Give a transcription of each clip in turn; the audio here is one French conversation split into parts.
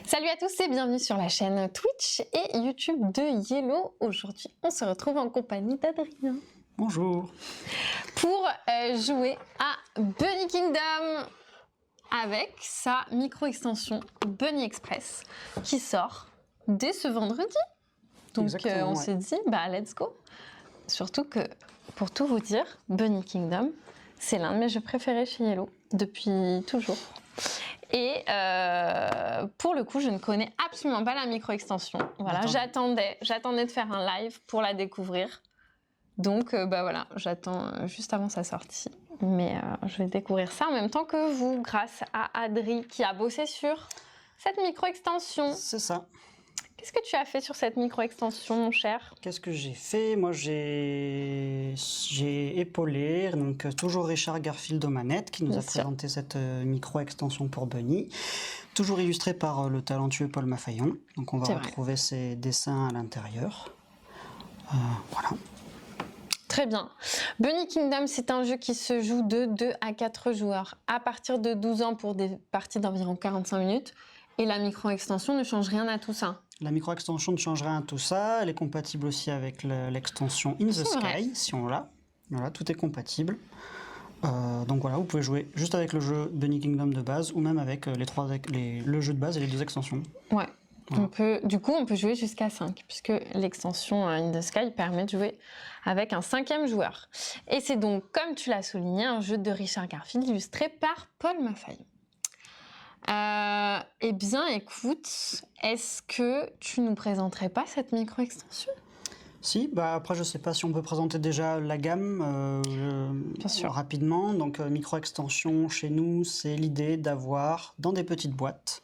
Salut à tous et bienvenue sur la chaîne Twitch et YouTube de Yellow. Aujourd'hui, on se retrouve en compagnie d'Adrien. Bonjour. Pour jouer à Bunny Kingdom avec sa micro-extension Bunny Express qui sort dès ce vendredi. Donc on s'est dit, let's go. Surtout que, pour tout vous dire, Bunny Kingdom, c'est l'un de mes jeux préférés chez Yellow depuis toujours. Et pour le coup, je ne connais absolument pas la micro-extension. Voilà, j'attendais de faire un live pour la découvrir. Donc voilà, j'attends juste avant sa sortie. Mais je vais découvrir ça en même temps que vous, grâce à Adri qui a bossé sur cette micro-extension. C'est ça. Qu'est-ce que tu as fait sur cette micro-extension, mon cher? Qu'est-ce que j'ai fait? Moi, j'ai épaulé, donc toujours Richard Garfield aux manettes, qui nous a présenté cette micro-extension pour Bunny. Toujours illustré par le talentueux Paul Maffaillon. Donc on va retrouver ses dessins à l'intérieur. Voilà. Très bien. Bunny Kingdom, c'est un jeu qui se joue de 2 à 4 joueurs, à partir de 12 ans pour des parties d'environ 45 minutes. Et la micro-extension ne change rien à tout ça. La micro-extension ne change rien à tout ça. Elle est compatible aussi avec l'extension In the Sky, si on l'a. Voilà, tout est compatible. Donc voilà, vous pouvez jouer juste avec le jeu Bunny Kingdom de base ou même avec le jeu de base et les deux extensions. Ouais. Voilà. Du coup, on peut jouer jusqu'à 5, puisque l'extension In the Sky permet de jouer avec un 5e joueur. Et c'est donc, comme tu l'as souligné, un jeu de Richard Garfield illustré par Paul Maffaillon. Eh bien, écoute, est-ce que tu nous présenterais pas cette micro-extension? Si, après je sais pas si on peut présenter déjà la gamme Bien sûr. rapidement. Donc micro-extension chez nous, c'est l'idée d'avoir dans des petites boîtes,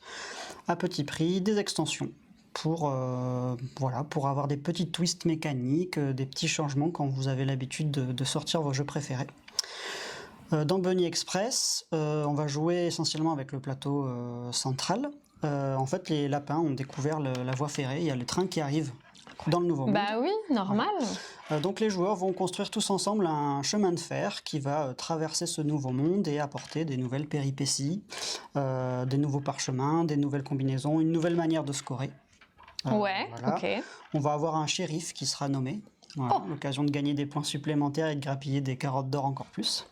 à petit prix, des extensions pour avoir des petits twists mécaniques, des petits changements quand vous avez l'habitude de sortir vos jeux préférés. Dans Bunny Express, on va jouer essentiellement avec le plateau central. En fait, les lapins ont découvert la voie ferrée. Il y a les trains qui arrivent dans le nouveau monde. Bah oui, normal. Donc les joueurs vont construire tous ensemble un chemin de fer qui va traverser ce nouveau monde et apporter des nouvelles péripéties, des nouveaux parchemins, des nouvelles combinaisons, une nouvelle manière de scorer. Voilà. Ok. On va avoir un shérif qui sera nommé. Voilà, l'occasion de gagner des points supplémentaires et de grappiller des carottes d'or encore plus.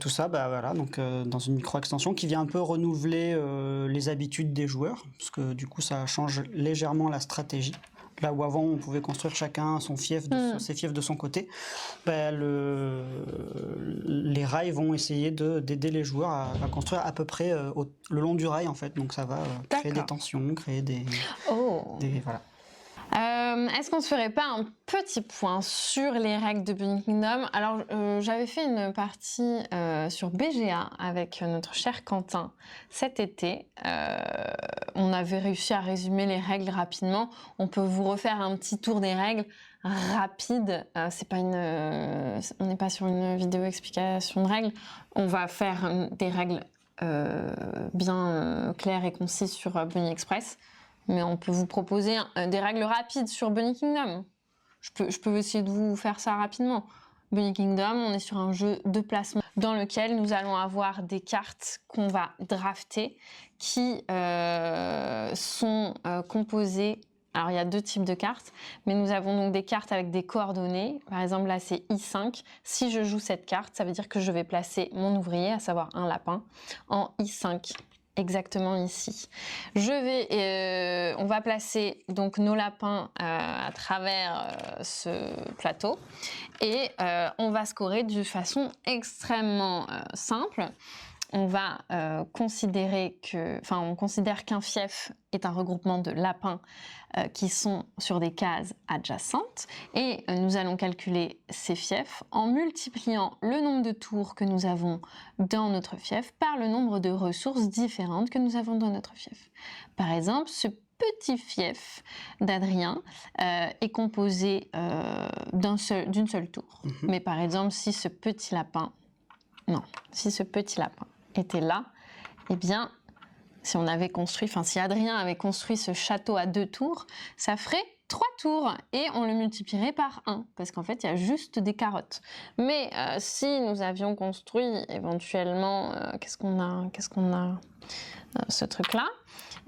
Tout ça, donc dans une micro-extension qui vient un peu renouveler les habitudes des joueurs, parce que du coup ça change légèrement la stratégie. Là où avant on pouvait construire chacun ses fiefs de son côté, les rails vont essayer d'aider les joueurs à construire à peu près le long du rail en fait, donc ça va créer des tensions, créer des voilà. Est-ce qu'on ne se ferait pas un petit point sur les règles de Bunny Kingdom? Alors, j'avais fait une partie sur BGA avec notre cher Quentin cet été. On avait réussi à résumer les règles rapidement. On peut vous refaire un petit tour des règles rapide. On n'est pas sur une vidéo explication de règles. On va faire des règles bien claires et concises sur Bunny Express. Mais on peut vous proposer des règles rapides sur Bunny Kingdom. Je peux essayer de vous faire ça rapidement. Bunny Kingdom, on est sur un jeu de placement dans lequel nous allons avoir des cartes qu'on va drafter qui sont composées. Alors, il y a 2 types de cartes, mais nous avons donc des cartes avec des coordonnées. Par exemple, là, c'est I5. Si je joue cette carte, ça veut dire que je vais placer mon ouvrier, à savoir un lapin, en I5. Exactement ici. On va placer donc nos lapins à travers ce plateau et on va scorer de façon extrêmement simple. On considère qu'un fief est un regroupement de lapins qui sont sur des cases adjacentes et nous allons calculer ces fiefs en multipliant le nombre de tours que nous avons dans notre fief par le nombre de ressources différentes que nous avons dans notre fief. Par exemple, ce petit fief d'Adrien est composé d'une seule tour. Mais par exemple, si ce petit lapin était là, eh bien, si Adrien avait construit ce château à 2 tours, ça ferait 3 tours et on le multiplierait par 1 parce qu'en fait il y a juste des carottes. Mais si nous avions construit éventuellement, qu'est-ce qu'on a ce truc-là,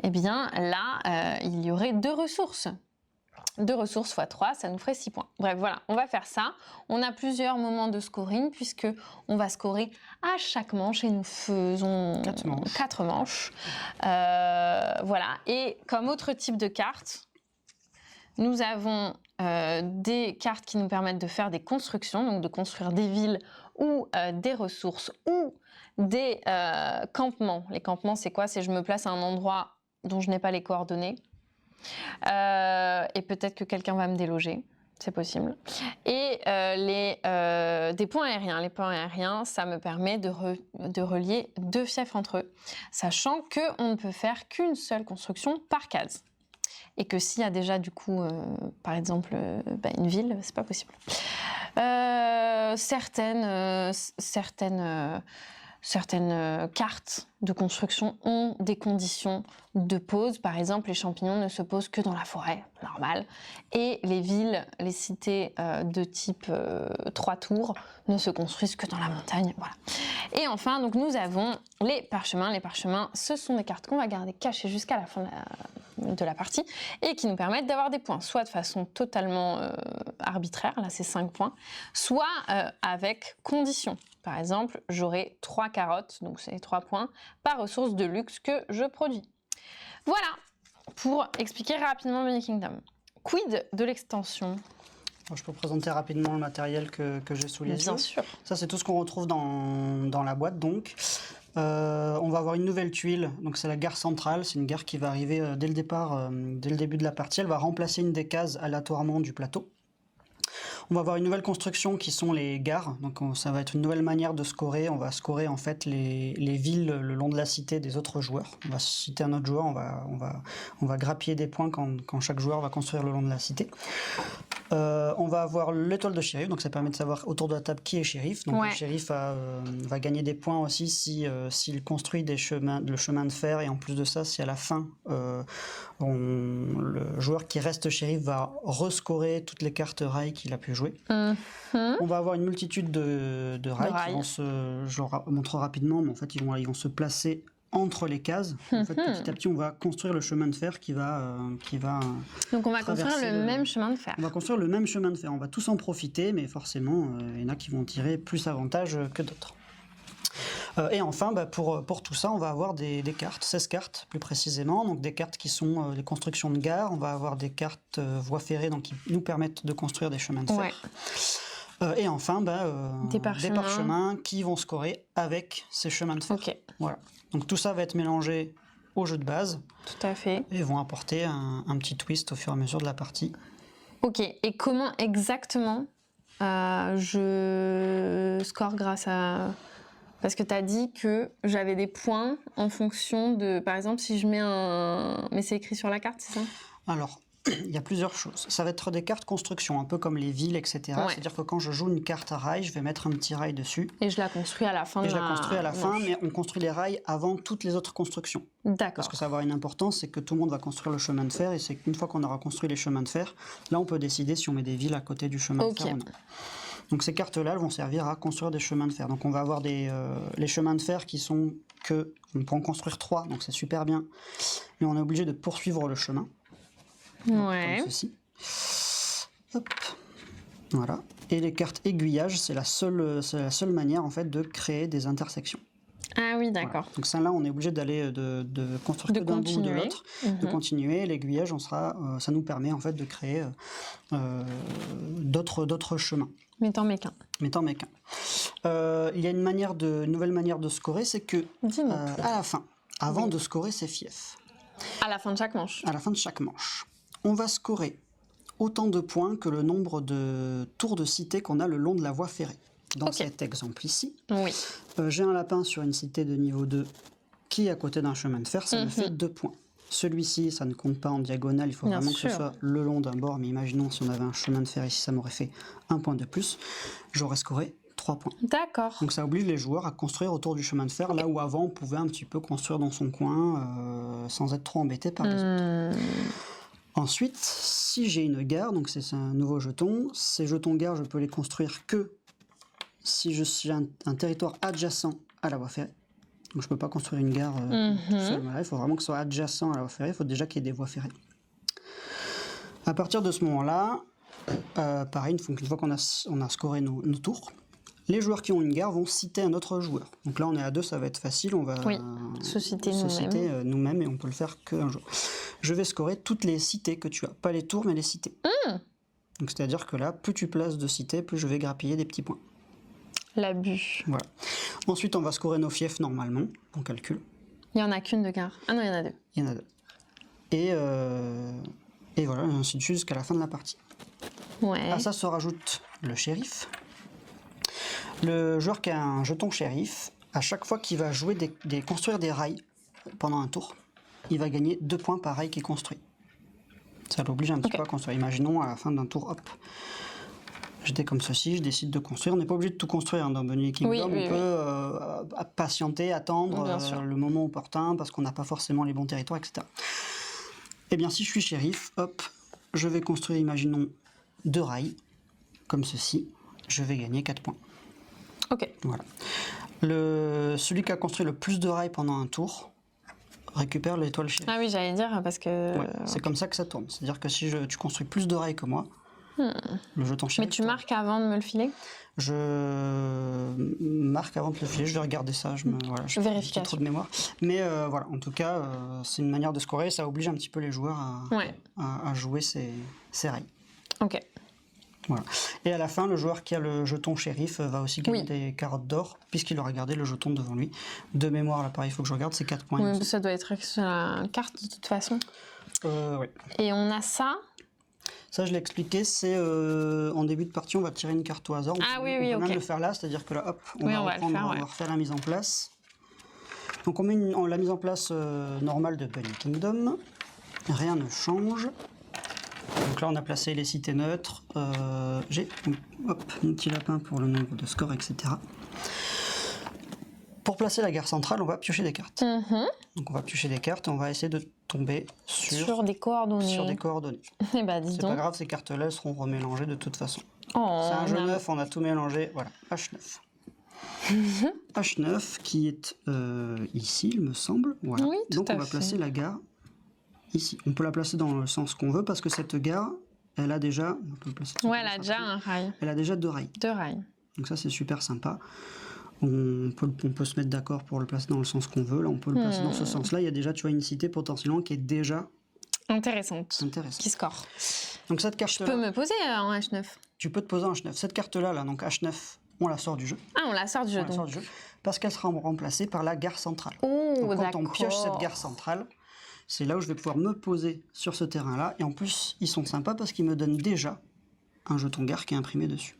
eh bien là il y aurait 2 ressources. 2 ressources fois 3, ça nous ferait 6 points. Bref, voilà, on va faire ça. On a plusieurs moments de scoring puisque on va scorer à chaque manche et nous faisons 4 manches. Voilà, et comme autre type de carte, nous avons des cartes qui nous permettent de faire des constructions, donc de construire des villes ou des ressources ou des campements. Les campements, c'est quoi? C'est je me place à un endroit dont je n'ai pas les coordonnées. Et peut-être que quelqu'un va me déloger, c'est possible. Et des points aériens. Les points aériens, ça me permet de relier 2 fiefs entre eux, sachant qu'on ne peut faire qu'une seule construction par case. Et que s'il y a déjà du coup, par exemple, une ville, c'est pas possible. Certaines cartes de construction ont des conditions de pose. Par exemple, les champignons ne se posent que dans la forêt, normal. Et les villes, les cités de type 3 tours ne se construisent que dans la montagne. Voilà. Et enfin, donc, nous avons les parchemins. Les parchemins, ce sont des cartes qu'on va garder cachées jusqu'à la fin de la partie et qui nous permettent d'avoir des points, soit de façon totalement arbitraire, là c'est 5 points, soit avec conditions. Par exemple, j'aurai 3 carottes, donc c'est 3 points, par ressource de luxe que je produis. Voilà, pour expliquer rapidement Bunny Kingdom. Quid de l'extension? Je peux présenter rapidement le matériel que j'ai sous les yeux. Bien sûr. Ça, c'est tout ce qu'on retrouve dans la boîte, donc. On va avoir une nouvelle tuile, donc c'est la gare centrale, c'est une gare qui va arriver dès le départ, dès le début de la partie. Elle va remplacer une des cases aléatoirement du plateau. On va avoir une nouvelle construction qui sont les gares, donc ça va être une nouvelle manière de scorer. On va scorer en fait les villes le long de la cité des autres joueurs. On va citer un autre joueur, on va grappiller des points quand chaque joueur va construire le long de la cité. On va avoir l'étoile de shérif, donc ça permet de savoir autour de la table qui est shérif. Donc le shérif va gagner des points aussi s'il construit le chemin de fer, et en plus de ça, si à la fin le joueur qui reste shérif va rescorer toutes les cartes rails qu'il a pu jouer. On va avoir une multitude de rails qui vont je leur montre rapidement, mais en fait ils vont se placer entre les cases. En fait, petit à petit, on va construire le chemin de fer qui va donc on va construire le même chemin de fer. On va construire le même chemin de fer. On va tous en profiter, mais forcément, il y en a qui vont tirer plus avantage que d'autres. Et enfin, pour tout ça, on va avoir des cartes, 16 cartes plus précisément, donc des cartes qui sont des constructions de gare. On va avoir des cartes voies ferrées, donc qui nous permettent de construire des chemins de fer. Et enfin, des parchemins qui vont scorer avec ces chemins de fer. Okay. Voilà. Donc tout ça va être mélangé au jeu de base. Tout à fait. Et vont apporter un petit twist au fur et à mesure de la partie. Ok, et comment exactement je score grâce à... Parce que tu as dit que j'avais des points en fonction de... Par exemple, si je mets un... Mais c'est écrit sur la carte, c'est ça? Alors, il y a plusieurs choses. Ça va être des cartes construction, un peu comme les villes, etc. C'est-à-dire que quand je joue une carte à rail, je vais mettre un petit rail dessus. Et je la construis à la fin je la construis à la fin, mais on construit les rails avant toutes les autres constructions. D'accord. Parce que ça va avoir une importance, c'est que tout le monde va construire le chemin de fer, et c'est qu'une fois qu'on aura construit les chemins de fer, là on peut décider si on met des villes à côté du chemin de fer ou non. Donc ces cartes-là, elles vont servir à construire des chemins de fer. Donc on va avoir les chemins de fer qui sont que... On peut en construire 3, donc c'est super bien. Mais on est obligé de poursuivre le chemin. Ouais. Comme ceci. Hop. Voilà. Et les cartes aiguillage, c'est la seule manière en fait de créer des intersections. Ah oui, d'accord. Voilà. Donc celle-là, on est obligé d'aller de construire que d'un bout ou de l'autre, de continuer. L'aiguillage, ça nous permet en fait de créer d'autres chemins. Mais t'en mets qu'un. Il y a une nouvelle manière de scorer, c'est que à la fin, avant de scorer ses fiefs. À la fin de chaque manche. À la fin de chaque manche. On va scorer autant de points que le nombre de tours de cité qu'on a le long de la voie ferrée. Dans cet exemple ici, j'ai un lapin sur une cité de niveau 2 qui est à côté d'un chemin de fer, ça me fait 2 points. Celui-ci, ça ne compte pas en diagonale, il faut vraiment que ce soit le long d'un bord, mais imaginons si on avait un chemin de fer ici, ça m'aurait fait 1 point de plus. J'aurais scoré 3 points. D'accord. Donc ça oblige les joueurs à construire autour du chemin de fer, là où avant on pouvait un petit peu construire dans son coin sans être trop embêté par les autres. Ensuite, si j'ai une gare, donc c'est un nouveau jeton, ces jetons gare, je peux les construire que si je suis un territoire adjacent à la voie ferrée. Donc je ne peux pas construire une gare tout seul. Voilà, il faut vraiment que ce soit adjacent à la voie ferrée, il faut déjà qu'il y ait des voies ferrées. À partir de ce moment-là, pareil, une fois qu'on a scoré nos tours, les joueurs qui ont une gare vont citer un autre joueur. Donc là, on est à 2, ça va être facile. On va se citer nous-mêmes et on peut le faire qu'un jour. Je vais scorer toutes les cités que tu as. Pas les tours, mais les cités. Donc c'est-à-dire que là, plus tu places de cités, plus je vais grappiller des petits points. L'abus. Voilà. Ensuite, on va scorer nos fiefs normalement. On calcule. Il n'y en a qu'une de gare. Ah non, il y en a 2. Il y en a 2. Et voilà, ainsi de suite jusqu'à la fin de la partie. Ouais. À ça se rajoute le shérif. Le joueur qui a un jeton shérif, à chaque fois qu'il va jouer construire des rails pendant un tour, il va gagner 2 points par rail qui est construit. Ça l'oblige un petit peu à construire. Imaginons à la fin d'un tour, hop, j'étais comme ceci, je décide de construire. On n'est pas obligé de tout construire dans Bunny Kingdom. On peut patienter, attendre le moment opportun parce qu'on n'a pas forcément les bons territoires, etc. Eh bien, si je suis shérif, hop, je vais construire, imaginons, 2 rails, comme ceci. Je vais gagner 4 points. Ok. Voilà. Celui qui a construit le plus de rails pendant un tour récupère l'étoile shérif. Ah oui, j'allais dire parce que... Ouais, c'est comme ça que ça tourne. C'est-à-dire que si tu construis plus de rails que moi, le jeton shérif... Mais tu marques avant de me le filer? Je marque avant de le filer, je vais regarder ça, je vérification. Trop de mémoire. Mais voilà, en tout cas, c'est une manière de scorer, ça oblige un petit peu les joueurs à jouer ces rails. Ok. Voilà. Et à la fin, le joueur qui a le jeton shérif va aussi gagner des carottes d'or, puisqu'il aura gardé le jeton devant lui. De mémoire, là, pareil, il faut que je regarde, c'est 4 points. Oui, ça doit être sur la carte de toute façon. Oui. Et on a ça. Ça, je l'ai expliqué, c'est en début de partie, on va tirer une carte au hasard. On peut même le faire là, c'est-à-dire que là, hop, on va refaire la mise en place. Donc on met la mise en place normale de Bunny Kingdom. Rien ne change. Donc là, on a placé les cités neutres. J'ai un petit lapin pour le nombre de scores, etc. Pour placer la gare centrale, on va piocher des cartes. Donc on va piocher des cartes et on va essayer de tomber sur des coordonnées. Eh ben, c'est pas grave, ces cartes-là, elles seront remélangées de toute façon. C'est un jeu 9, on a tout mélangé. Voilà, H9. H9 qui est ici, il me semble. Voilà. Oui, donc on va placer la gare ici. On peut la placer dans le sens qu'on veut parce que cette gare, elle a déjà... elle a déjà un rail. Elle a déjà 2 rails. 2 rails. Donc ça, c'est super sympa. On peut se mettre d'accord pour le placer dans le sens qu'on veut. Là, on peut le placer dans ce sens-là. Il y a déjà, tu vois, une cité potentiellement qui est déjà intéressante. Qui score. Donc cette carte-là... Je peux me poser en H9. Tu peux te poser en H9. Cette carte-là, donc H9, on la sort du jeu. Ah, on la sort du jeu, parce qu'elle sera remplacée par la gare centrale. Oh, donc quand on pioche cette gare centrale, c'est là où je vais pouvoir me poser sur ce terrain-là. Et en plus, ils sont sympas parce qu'ils me donnent déjà un jeton gare qui est imprimé dessus.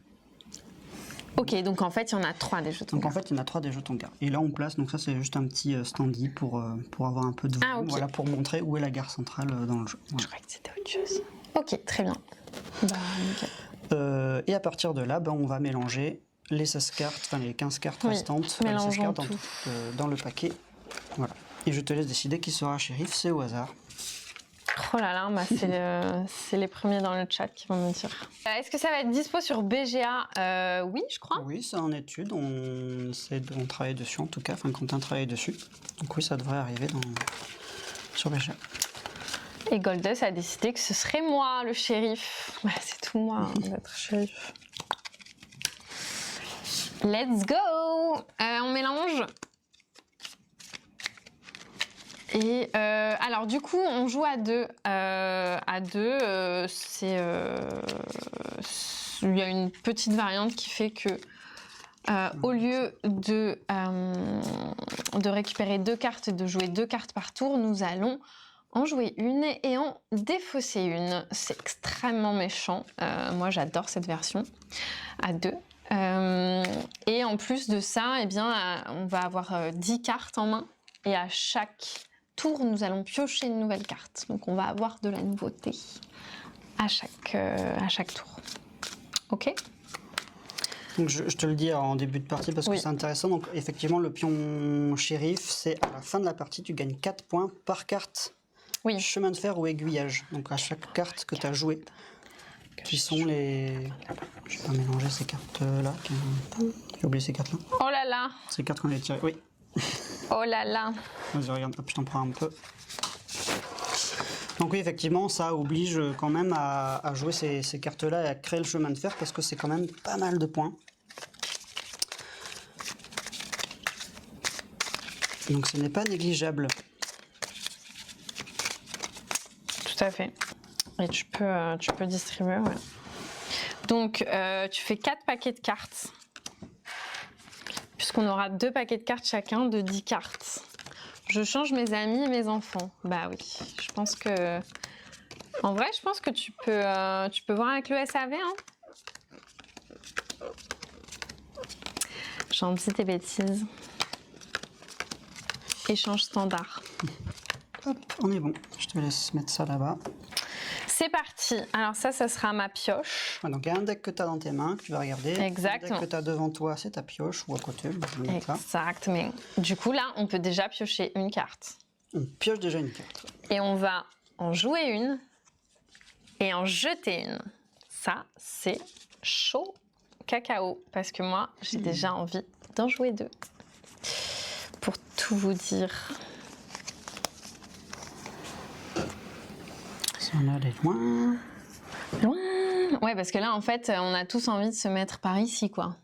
Ok, donc en fait, il y en a 3 des jetons. Donc en fait, il y en a 3 des jetons gare. Et là, on place, donc ça, c'est juste un petit standy pour avoir un peu de volume, voilà, pour montrer où est la gare centrale dans le jeu. Voilà. Je croyais que c'était autre chose. Ok, très bien. Nickel. Et à partir de là, on va mélanger les 16 cartes, enfin les 15 cartes restantes, les 16 cartes dans le paquet. Voilà. Et je te laisse décider qui sera shérif, c'est au hasard. Oh là là, c'est les premiers dans le chat qui vont me dire. Est-ce que ça va être dispo sur BGA? Oui, je crois. Oui, c'est en étude. On travaille dessus en tout cas. Enfin, Quentin travaille dessus. Donc oui, ça devrait arriver sur BGA. Et Goldus a décidé que ce serait moi, le shérif. Ouais, c'est tout moi d'être shérif. Let's go! On mélange. Et alors du coup, on joue à 2. Il y a une petite variante qui fait que au lieu de récupérer 2 cartes et de jouer 2 cartes par tour, nous allons en jouer une et en défausser une. C'est extrêmement méchant. Moi, j'adore cette version à 2. Et en plus de ça, eh bien, on va avoir 10 cartes en main et à chaque tour, nous allons piocher une nouvelle carte. Donc, on va avoir de la nouveauté à chaque tour. Ok ? Donc je te le dis en début de partie parce que c'est intéressant. Donc, effectivement, le pion shérif, c'est à la fin de la partie, tu gagnes 4 points par carte Oui. chemin de fer ou aiguillage. Donc à chaque carte que tu as jouée, qui sont les... Je vais pas mélanger ces cartes-là. J'ai oublié ces cartes-là. Oh là là. Ces cartes qu'on a tirées. Oui. Oh là là. Vas-y, regarde, hop, je t'en prends un peu. Donc oui, effectivement, ça oblige quand même à jouer ces cartes-là et à créer le chemin de fer parce que c'est quand même pas mal de points. Donc ce n'est pas négligeable. Tout à fait. Et tu peux distribuer, ouais. Donc, tu fais 4 paquets de cartes. Puisqu'on aura 2 paquets de cartes chacun de 10 cartes. Je change mes amis et mes enfants. Bah oui, je pense que... En vrai, je pense que tu peux voir avec le SAV, hein. J'en dis des bêtises. Échange standard. Hop, on est bon. Je te laisse mettre ça là-bas. C'est parti. Alors ça sera ma pioche. Ouais, donc il y a un deck que tu as dans tes mains, que tu vas regarder. Exactement. Le deck que tu as devant toi, c'est ta pioche ou à côté. Je vais mettre là. Exactement. Du coup, là, on peut déjà piocher une carte. On pioche déjà une carte. Et on va en jouer une et en jeter une. Ça, c'est chaud cacao. Parce que moi, j'ai déjà envie d'en jouer 2. Pour tout vous dire. Ça en aller loin. Loin. Ouais, parce que là, en fait, on a tous envie de se mettre par ici, quoi.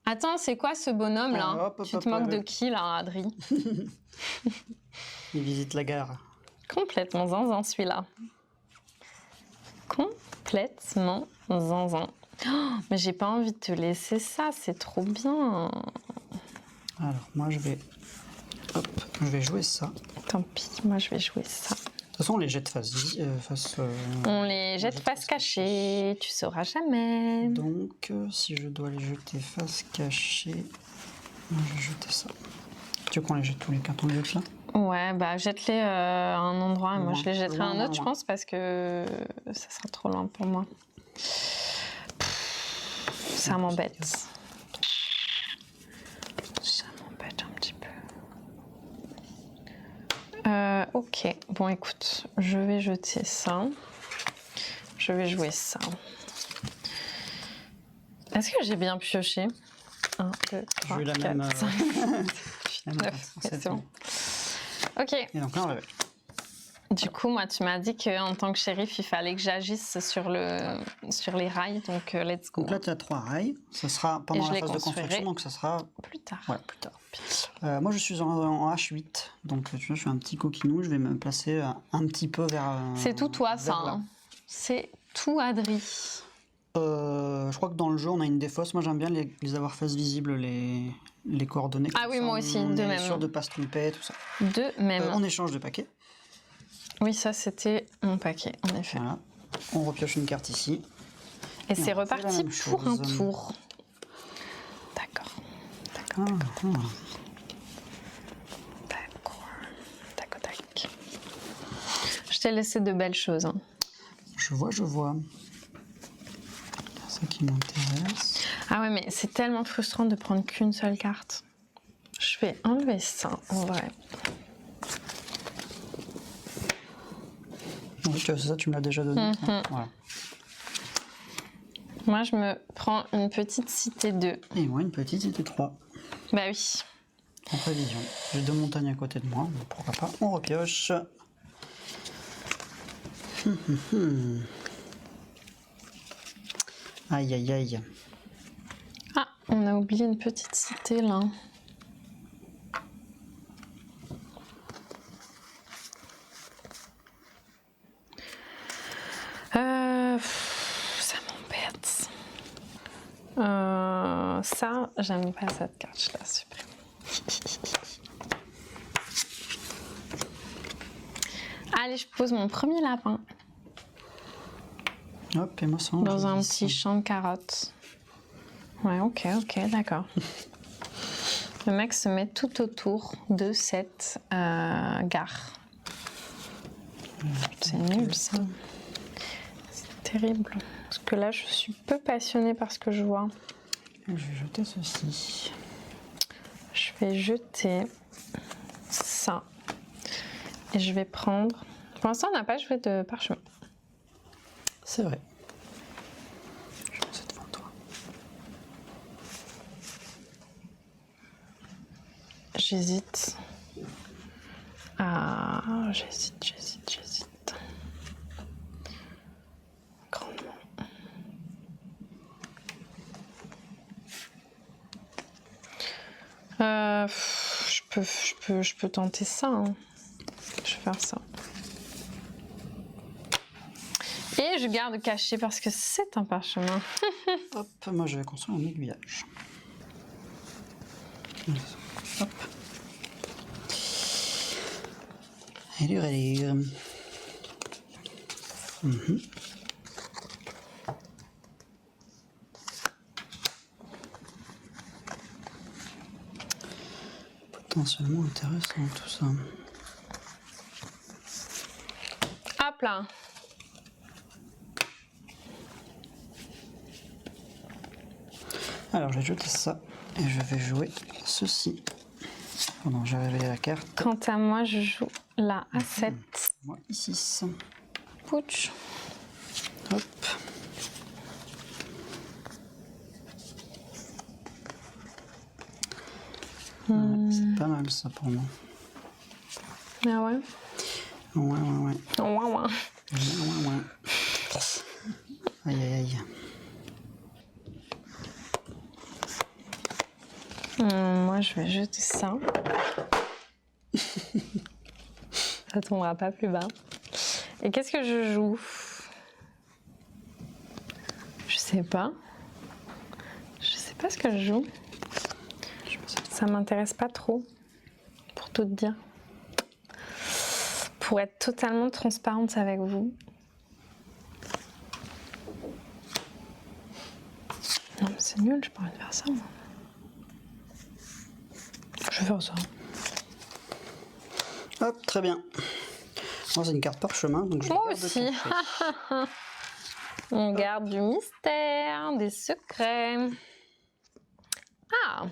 Attends, c'est quoi ce bonhomme, là? Ah, hop, hop, Tu te hop, moques hop. de qui, là, Adri? Il visite la gare. Complètement zinzin, celui-là. Complètement zinzin. Oh, mais j'ai pas envie de te laisser ça, c'est trop bien. Alors, moi, je vais jouer ça. Tant pis, moi je vais jouer ça. De toute façon, on les jette face... On les jette face cachée, tu sauras jamais. Donc, si je dois les jeter face cachée, moi, je vais jeter ça. Tu veux qu'on les jette tous les cartons de jette là? Ouais, bah jette-les à un endroit et moi je les jetterai à un Loin, autre, je loin. pense, parce que ça sera trop loin pour moi. Ça m'embête. Ça m'embête un petit peu. Ok, bon écoute, je vais jeter ça. Je vais jouer ça. Est-ce que j'ai bien pioché? 1, 2, 3, J'ai eu la 4, même, 5, la même 9, façon, c'est bon. Ok, Et donc là, on va... du coup, moi, tu m'as dit qu'en tant que shérif, il fallait que j'agisse sur les rails, donc let's go. Donc là, tu as 3 rails. Ça sera Et pendant je la les phase de construirai construction, donc ça sera Plus tard. ouais, plus tard. Moi, je suis en H8, donc tu vois, je suis un petit coquinou. Je vais me placer un petit peu vers. C'est tout toi, ça. vers là. Hein. C'est tout, Adri. Je crois que dans le jeu, on a une défausse. Moi, j'aime bien les avoir face visible, les coordonnées. Ah Comme oui, ça, moi aussi, on de est même. sûr de pas se tromper, tout ça. De même. On échange de paquets. Oui, ça, c'était mon paquet, en effet. Voilà. On repioche une carte ici. Et c'est on fait la reparti même pour un chose. tour. D'accord. Ah, ah. D'accord. Tac, tac. Je t'ai laissé de belles choses. Hein. Je vois. C'est ça qui m'intéresse. Ah ouais, mais c'est tellement frustrant de prendre qu'une seule carte. Je vais enlever ça, en vrai. Oui, c'est ça, tu me l'as déjà donné. Voilà. Moi, je me prends une petite cité 2. Et moi, une petite cité 3. Bah oui. En prévision. J'ai 2 montagnes à côté de moi, donc pourquoi pas. On repioche. Aïe, aïe, aïe. Ah, on a oublié une petite cité, là. Ça m'embête. Ça, j'aime pas cette carte, je la supprime. Allez, je pose mon premier lapin Hop, et moi, ça dans un petit champ de carottes. Ouais, ok, d'accord. Le mec se met tout autour de cette gare. C'est nul, ça. C'est terrible. Parce que là, je suis peu passionnée par ce que je vois. Je vais jeter ceci. Je vais jeter ça. Et je vais prendre Pour l'instant, on n'a pas joué de parchemin. C'est vrai. Je mets ça devant toi. J'hésite. Ah, j'hésite. Grandement. Je peux tenter ça. Hein. Je vais faire ça. Et je garde caché parce que c'est un parchemin. Hop, moi je vais construire un aiguillage. Hop. Allez. Potentiellement intéressant tout ça. Hop là. Alors je vais jeter ça et je vais jouer ceci. Pardon, j'ai révélé la carte. Quant à moi, je joue la A7. Moi ici. Pouch. Hop. Ouais, c'est pas mal ça pour moi. Ah ouais. Ouais. Ouais. Aïe. Moi, je vais jeter ça. Ça tombera pas plus bas. Et qu'est-ce que je joue? Je sais pas. Je sais pas ce que je joue. Ça m'intéresse pas trop, pour tout te dire. Pour être totalement transparente avec vous. Non, mais c'est nul, j'ai pas envie de faire ça, moi. Je vais faire ça. Hop, très bien. Moi, c'est une carte parchemin, donc je Moi garde aussi. caché. On garde du mystère, des secrets. Ah.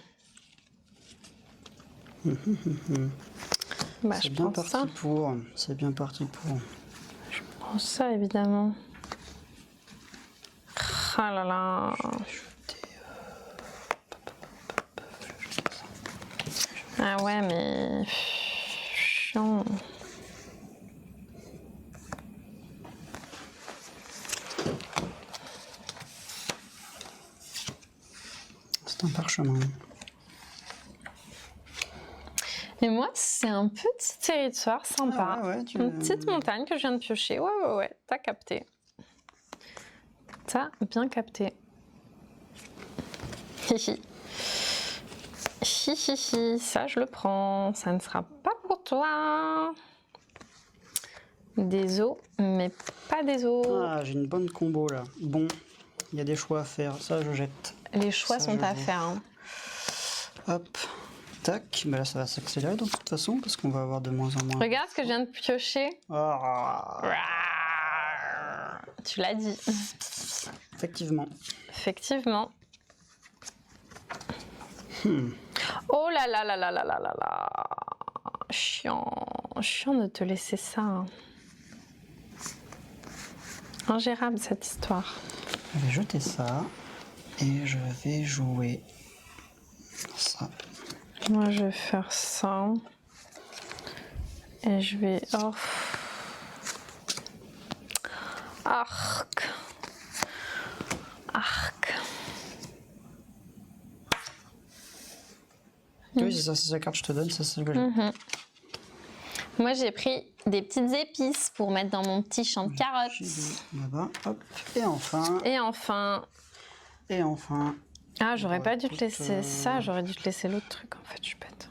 Bah, C'est je bien prends parti ça. pour. C'est bien parti pour. Je prends ça, évidemment. Ah là là. Ah ouais, mais... chiant. C'est un parchemin. Et moi, c'est un petit territoire sympa. Ah ouais, Une petite montagne que je viens de piocher. Ouais, t'as capté. T'as bien capté. Hihi. Hihihi, ça je le prends. Ça ne sera pas pour toi. Des os, mais pas des os. Ah, j'ai une bonne combo là. Bon, il y a des choix à faire. Ça, je jette. Les choix Ça, sont je à joue. faire. Hein. Hop. Tac. Bah là, ça va s'accélérer de toute façon parce qu'on va avoir de moins en moins. Regarde ce que je viens de piocher. Ah, Tu l'as dit. effectivement. Effectivement. Oh là là là là là là là là. Chiant de te laisser ça. Hein. Ingérable cette histoire. Je vais jeter ça et je vais jouer ça. Moi je vais faire ça. Et je vais... Oh. Arc. Oui, c'est ça, c'est la carte que je te donne, ça c'est ce que j'ai. Moi j'ai pris des petites épices pour mettre dans mon petit champ de carottes. Là-bas, hop. Et enfin. Et enfin... Ah, j'aurais pas dû te écoute, laisser ça, j'aurais dû te laisser l'autre truc en fait, je suis bête.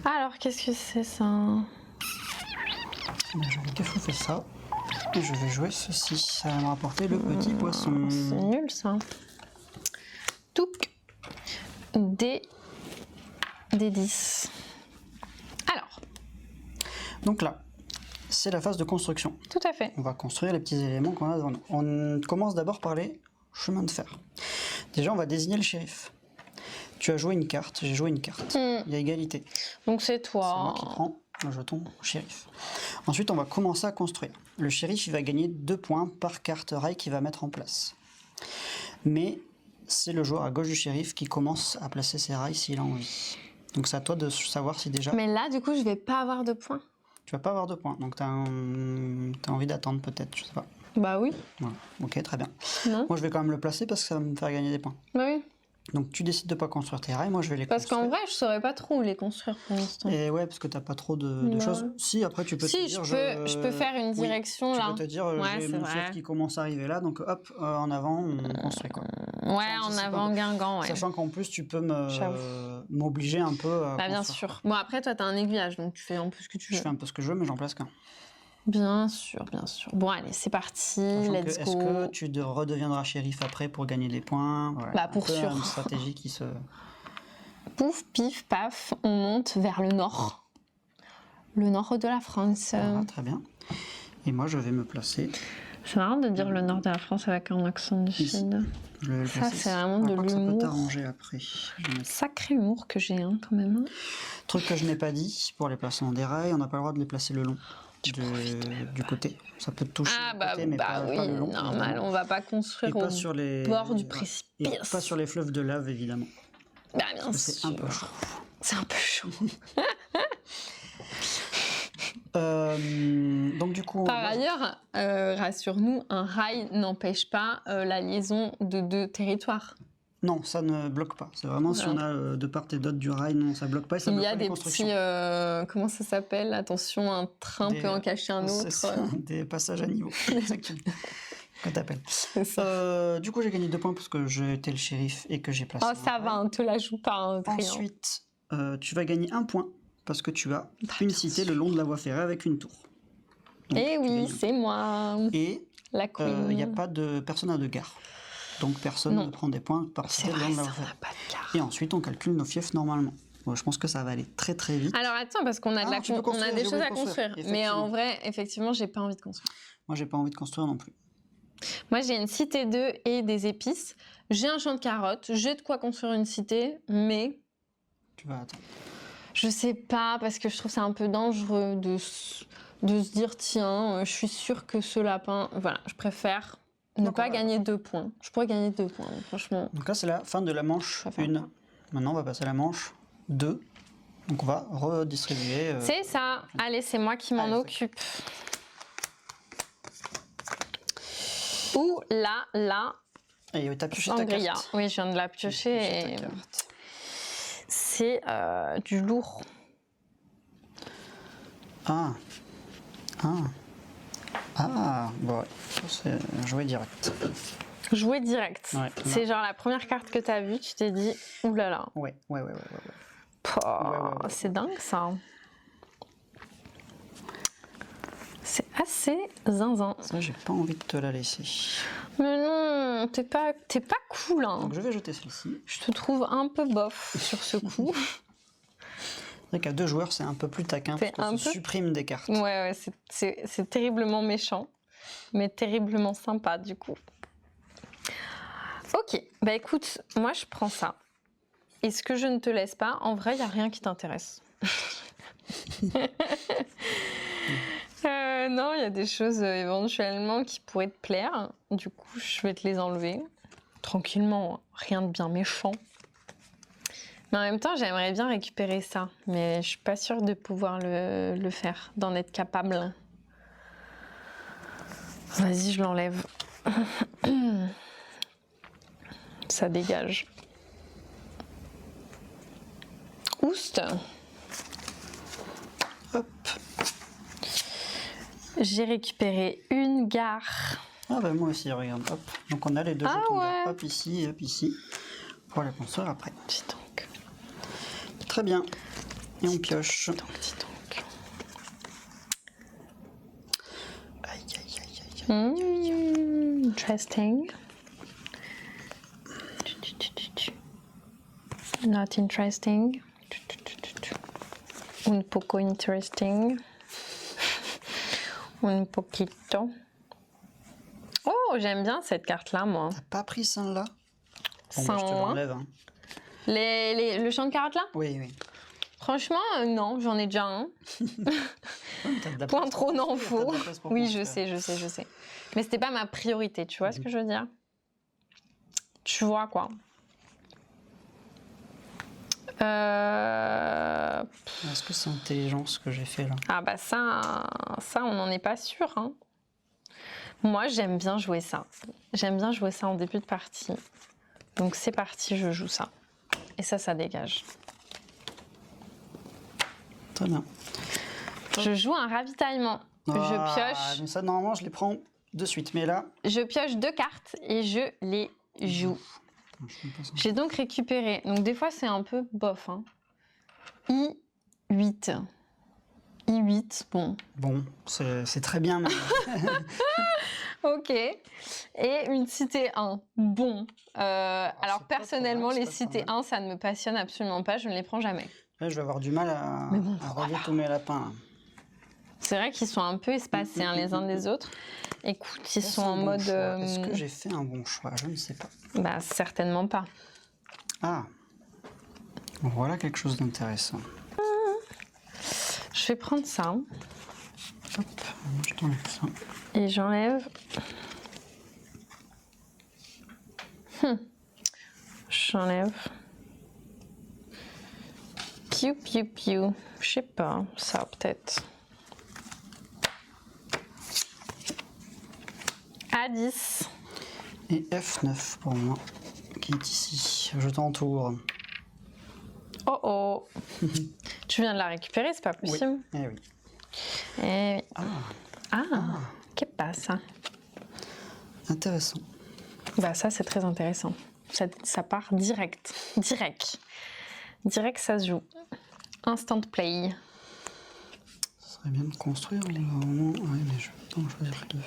Alors, qu'est-ce que c'est ça? Je vais déchauffer ça. Et je vais jouer ceci. Ça va me rapporter le petit poisson. C'est nul ça. Touc. Des 10. Alors. Donc là, c'est la phase de construction. Tout à fait. On va construire les petits éléments qu'on a devant nous. On commence d'abord par les chemins de fer. Déjà, on va désigner le shérif. Tu as joué une carte, j'ai joué une carte. Il y a égalité. Donc c'est C'est moi toi. qui prends le jeton shérif. Ensuite, on va commencer à construire. Le shérif, il va gagner 2 points par carte rail qu'il va mettre en place. Mais c'est le joueur à gauche du shérif qui commence à placer ses rails s'il a envie. Donc c'est à toi de savoir si déjà... Mais là, du coup, je vais pas avoir de points. Tu vas pas avoir 2 points, donc t'as envie d'attendre peut-être, je sais pas. Bah oui. Voilà. Ok, très bien. Non. Moi, je vais quand même le placer parce que ça va me faire gagner des points. Bah oui. Donc tu décides de pas construire tes rails, moi je vais les Parce construire. qu'en vrai, je saurais pas trop où les construire pour l'instant. Et ouais, parce que t'as pas trop de Ouais. choses. Si, après tu peux te dire... je peux faire une direction oui, là. Tu peux te dire, Ouais, j'ai c'est mon fief vrai. qui commence à arriver là, donc hop, en avant, on construit quoi. Ouais, Ça, en c'est avant pas- Guingamp, ouais. Sachant qu'en plus, tu peux J'avoue. m'obliger un peu à Bah bien construire. sûr. Bon, après, toi, t'as un aiguillage, donc tu fais un peu ce que tu Je veux. fais un peu ce que je veux, mais j'en place qu'un. Bien sûr, bien sûr. Bon, allez, c'est parti, Sachant que, let's est-ce go. que tu redeviendras shérif après pour gagner des points? Voilà, Bah, un pour peu sûr. Une stratégie qui se... Pouf, pif, paf, on monte vers le nord. Le nord de la France. Voilà, très bien. Et moi, je vais me placer... C'est marrant de dire le nord de la France avec un accent du Ici. sud. Je vais le Ça, placer c'est ici. vraiment Je de crois que ça peut l'humour. t'arranger après. Je vais mettre- Sacré humour que j'ai, hein, quand même. Truc que je n'ai pas dit, pour les placements des rails, on n'a pas le droit de les placer le long du côté. Ça peut te toucher Ah le bah, côté, mais pas oui, le long. normal, évidemment. on va pas Et construire pas au sur les... bord du Et précipice. pas sur les fleuves de lave, évidemment. Bah bien Parce que c'est un sûr. peu chaud. C'est un peu chaud. Donc du coup... Par ailleurs, rassure-nous, un rail n'empêche pas la liaison de deux territoires. Non, ça ne bloque pas. C'est vraiment si on a de part et d'autre du rail, non, ça bloque pas et ça Il bloque y a pas les des constructions. petits... comment ça s'appelle? Attention, un train peut en cacher un C'est autre. ça, des passages à niveau. C'est ça que t'appelles. C'est ça. Du coup, j'ai gagné 2 points parce que j'étais le shérif et que j'ai placé. Oh, un ça rail. va, hein, te la joue pas, hein, Trian. Ensuite, tu vas gagner 1 point parce que tu as une cité le long de la voie ferrée avec une tour. Donc, Eh tu oui, gagnes un c'est moi, point. Et la queen. il n'y a pas de personne à 2 gares. Donc personne Non. ne prend des points par C'est cité le vrai, long de la ça voie va ferrée. pas de gare. Et ensuite, on calcule nos fiefs normalement. Bon, je pense que ça va aller très très vite. Alors attends, parce qu'on a, Ah, de la tu peux on a construire, des j'ai choses oublié à de construire, construire. Mais en vrai, effectivement, j'ai pas envie de construire. Moi, j'ai pas envie de construire non plus. Moi, j'ai une cité 2 et des épices. J'ai un champ de carottes. J'ai de quoi construire une cité, mais Tu vas attendre. je sais pas, parce que je trouve ça un peu dangereux de se dire tiens, je suis sûre que ce lapin. Voilà, je préfère ne Donc, pas on va- gagner 2 points. Je pourrais gagner 2 points, franchement. Donc là, c'est la fin de la manche Ça va. 1. Maintenant, on va passer à la manche 2. Donc on va redistribuer. C'est ça. Allez, c'est moi qui m'en Allez, occupe. Ouh là, là, Et t'as pioché ta sangria. carte. Oui, je viens de la piocher Pioché et ta carte. c'est du lourd. Ah. Bon, ouais. C'est jouer direct. Jouer direct. Ouais. C'est genre la première carte que t'as vue, tu t'es dit oulala. Ouais. Pouah, Ouais. c'est dingue ça. C'est assez zinzin. Ça, j'ai pas envie de te la laisser. Mais non, t'es pas cool. Hein. Donc je vais jeter celle-ci. Je te trouve un peu bof sur ce coup. C'est vrai qu'à 2 joueurs, c'est un peu plus taquin C'est parce qu'on un se peu- supprime des cartes. Ouais, c'est terriblement méchant, mais terriblement sympa du coup. Ok, bah écoute, moi je prends ça. Et ce que je ne te laisse pas, en vrai, il n'y a rien qui t'intéresse. Non, il y a des choses éventuellement qui pourraient te plaire. Du coup, je vais te les enlever. Tranquillement, rien de bien méchant. Mais en même temps, j'aimerais bien récupérer ça. Mais je suis pas sûre de pouvoir le faire, d'en être capable. Vas-y, je l'enlève. Ça dégage. Oust. Hop. J'ai récupéré une gare. Ah bah moi aussi, regarde. Hop. Donc on a les 2 Ah jetons. ouais. Hop ici, hop ici. Pour les construire après. Dis donc. Très bien. Et on pioche. Dis donc. Aïe. Interesting. Not interesting. Un poco interesting. Un poquito. Oh, j'aime bien cette carte-là, moi. T'as pas pris celle-là? Bon, Sans bah, je te moi. l'enlève. Hein. Le champ de carottes là? Oui. Franchement, non, j'en ai déjà un. Point trop d'infos. T'as de la place pour Oui, je construire. sais. Mais c'était pas ma priorité, tu vois ce que je veux dire? Tu vois quoi? Est-ce que c'est intelligent ce que j'ai fait là? Ah bah ça on n'en est pas sûr, hein. Moi, j'aime bien jouer ça. J'aime bien jouer ça en début de partie. Donc c'est parti, je joue ça. Et ça dégage. Très bien. Je joue un ravitaillement. Je pioche. Mais ça, normalement, je les prends de suite. Mais là, Je pioche 2 cartes et je les joue. J'ai donc récupéré. Donc des fois, c'est un peu bof. Hein. I8. I8, bon. Bon, c'est très bien. Mais... Ok. Et une cité 1. Bon. Alors c'est pas personnellement, trop mal, les c'est pas cités trop 1, ça ne me passionne absolument pas. Je ne les prends jamais. Là, je vais avoir du mal à relier tous mes lapins. C'est vrai qu'ils sont un peu espacés les uns des autres. Écoute, ils sont en mode... Est-ce que j'ai fait un bon choix? Je ne sais pas. Bah, certainement pas. Ah, voilà quelque chose d'intéressant. Je vais prendre ça. Hop, je t'enlève ça. Et j'enlève... J'enlève... Piou, piou, piou. Je sais pas, ça peut-être. A10. Et F9 pour moi, qui est ici. Je t'entoure. Oh oh. Tu viens de la récupérer, c'est pas possible. Oui. Eh oui. Eh oui. Qu'est-ce que ça? Intéressant. Bah ça, c'est très intéressant. Ça part direct. Direct, ça se joue. Instant play. Ce serait bien de construire les moments. Oui, mais je vais pas en choisir deux.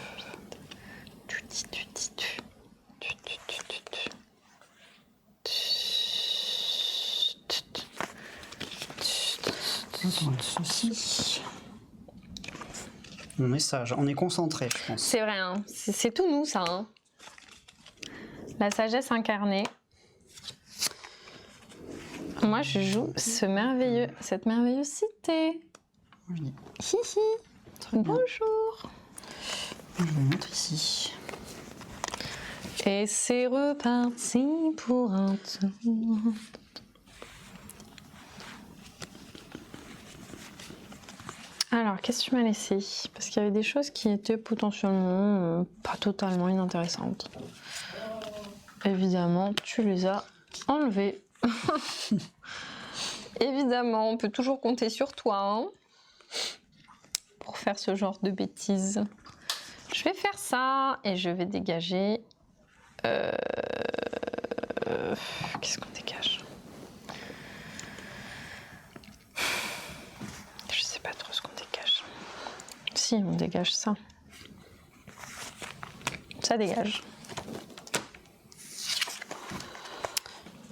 Ceci. Mon message, on est concentré, je pense. C'est vrai, hein. C'est tout nous, ça. Hein. La sagesse incarnée. Moi, je joue cette merveilleuse cité. Oui. Hihi. Très bien. Bonjour. Je vais mettre ici. Et c'est reparti pour un tour. Alors, qu'est-ce que tu m'as laissé? Parce qu'il y avait des choses qui étaient potentiellement pas totalement inintéressantes. Évidemment, tu les as enlevées. Évidemment, on peut toujours compter sur toi hein, pour faire ce genre de bêtises. Je vais faire ça et je vais dégager... Qu'est-ce qu'on dégage? Je sais pas trop ce qu'on dégage. Si, on dégage ça. Ça dégage.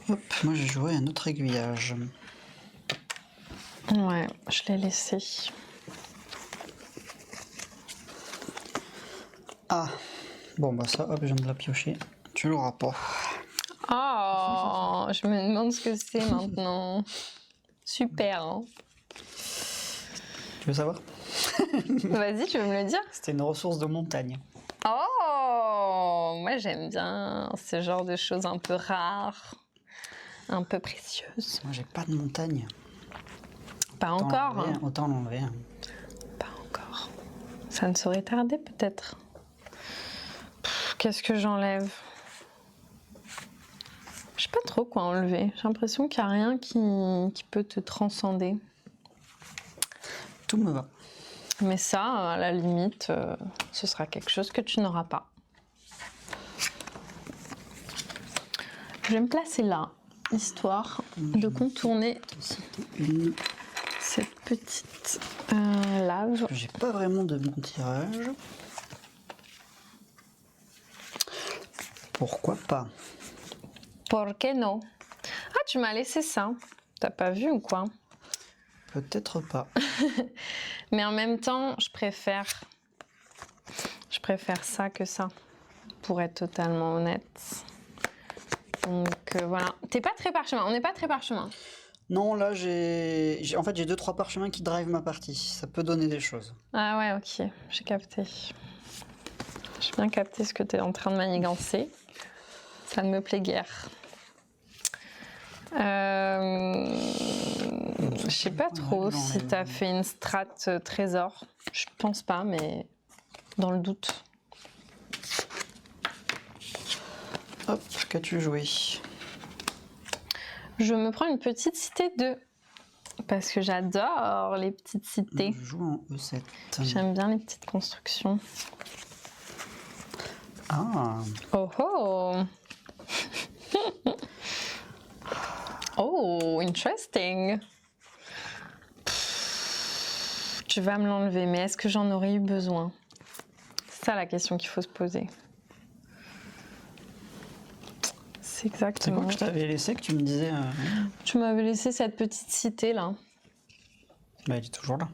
Hop, moi j'ai joué un autre aiguillage. Ouais, je l'ai laissé. Ah, bon bah ça, hop, je viens de la piocher. Tu l'auras pas. Oh, je me demande ce que c'est maintenant. Super. Hein. Tu veux savoir? Vas-y, tu veux me le dire? C'était une ressource de montagne. Oh, moi j'aime bien ce genre de choses un peu rares, un peu précieuses. Moi j'ai pas de montagne. Pas encore. Hein. Autant l'enlever. Hein. Pas encore. Ça ne saurait tarder peut-être. Qu'est-ce que j'enlève? Je sais pas trop quoi enlever. J'ai l'impression qu'il n'y a rien qui peut te transcender. Tout me va. Mais ça, à la limite, ce sera quelque chose que tu n'auras pas. Je vais me placer là, histoire de contourner cette petite lave. J'ai pas vraiment de bon tirage. Pourquoi pas? Por qué no? Ah, tu m'as laissé ça. T'as pas vu ou quoi? Peut-être pas. Mais en même temps, je préfère ça que ça, pour être totalement honnête. Donc voilà. T'es pas très parchemin. On n'est pas très parchemin. Non, là, en fait, j'ai 2-3 parchemins qui drive ma partie. Ça peut donner des choses. Ah ouais, ok, j'ai capté. J'ai bien capté ce que tu es en train de manigancer. Ça ne me plaît guère. Je sais pas trop si tu as fait une strat trésor. Je pense pas, mais dans le doute. Hop, qu'as-tu joué? Je me prends une petite cité 2. Parce que j'adore les petites cités. Je joue en E7. J'aime bien les petites constructions. Ah, Oh oh Oh, interesting. Tu vas me l'enlever, mais est-ce que j'en aurais eu besoin? C'est ça la question qu'il faut se poser. C'est c'est exactement. quoi que je t'avais laissé que tu me disais Tu m'avais laissé cette petite cité là. Bah, elle est toujours là.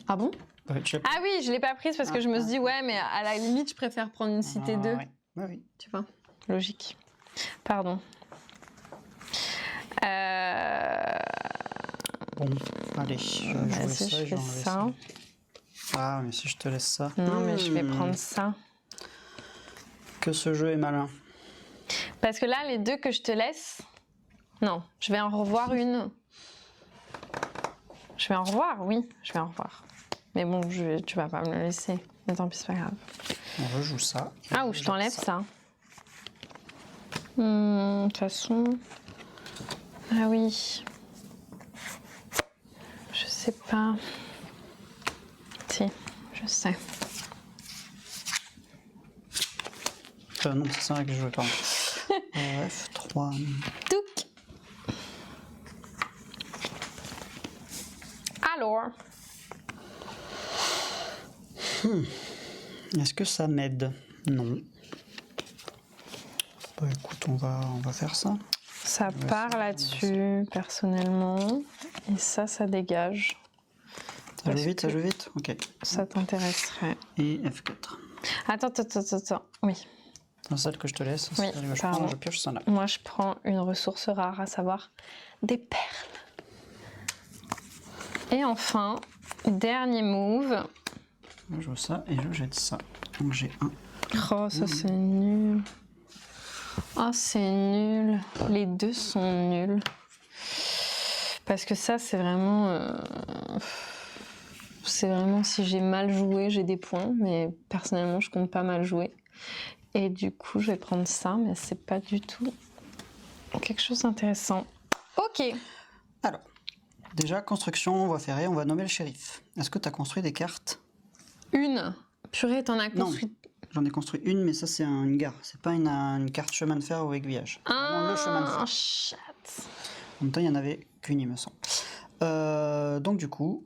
Ah bon? Ouais, tu l'as- Ah oui, je l'ai pas prise parce que je me suis dit ouais, mais à la limite, je préfère prendre une cité 2. Ouais. Ouais, oui. Tu vois? Logique. Pardon. Bon, allez, je vais jouer Vas-y, ça je et fais j'enlève ça. Ah, mais si je te laisse ça. Non, mais je vais prendre ça. Que ce jeu est malin. Parce que là, les deux que je te laisse... Non, je vais en revoir une. Je vais en revoir, oui, je vais en revoir. Mais bon, tu vas pas me le laisser. Mais tant pis, c'est pas grave. On rejoue ça. Ah, ou je t'enlève ça. De toute façon... Ah oui. Je sais pas. Si, je sais. Non, c'est vrai que je jouais pas. F3. Touc. Alors, Est-ce que ça m'aide? Non. Bah écoute, on va faire ça. ça part là-dessus, personnellement. Et ça dégage. Ça joue vite, ça joue vite? Ok. Ça t'intéresserait. Et F4. Attends. Oui, C'est celle que je te laisse. Oui, Celle que je pardon. prends, je pioche ça là. moi je prends une ressource rare, à savoir des perles. Et enfin, dernier move. Je joue ça et je jette ça. Donc j'ai un. Oh, ça c'est nul. Oh, c'est nul. Les deux sont nuls. Parce que ça, c'est vraiment... C'est vraiment si j'ai mal joué, j'ai des points. Mais personnellement, je compte pas mal jouer. Et du coup, je vais prendre ça, mais c'est pas du tout quelque chose d'intéressant. Ok. Alors, déjà, construction, on va faire et on va nommer le shérif. Est-ce que tu as construit des cartes? Une. Purée, t'en as Non. construit... J'en ai construit une, mais ça c'est une gare. C'est pas une carte chemin de fer ou aiguillage. C'est vraiment le chemin de fer. Chat. En même temps, il n'y en avait qu'une, il me semble. Donc du coup,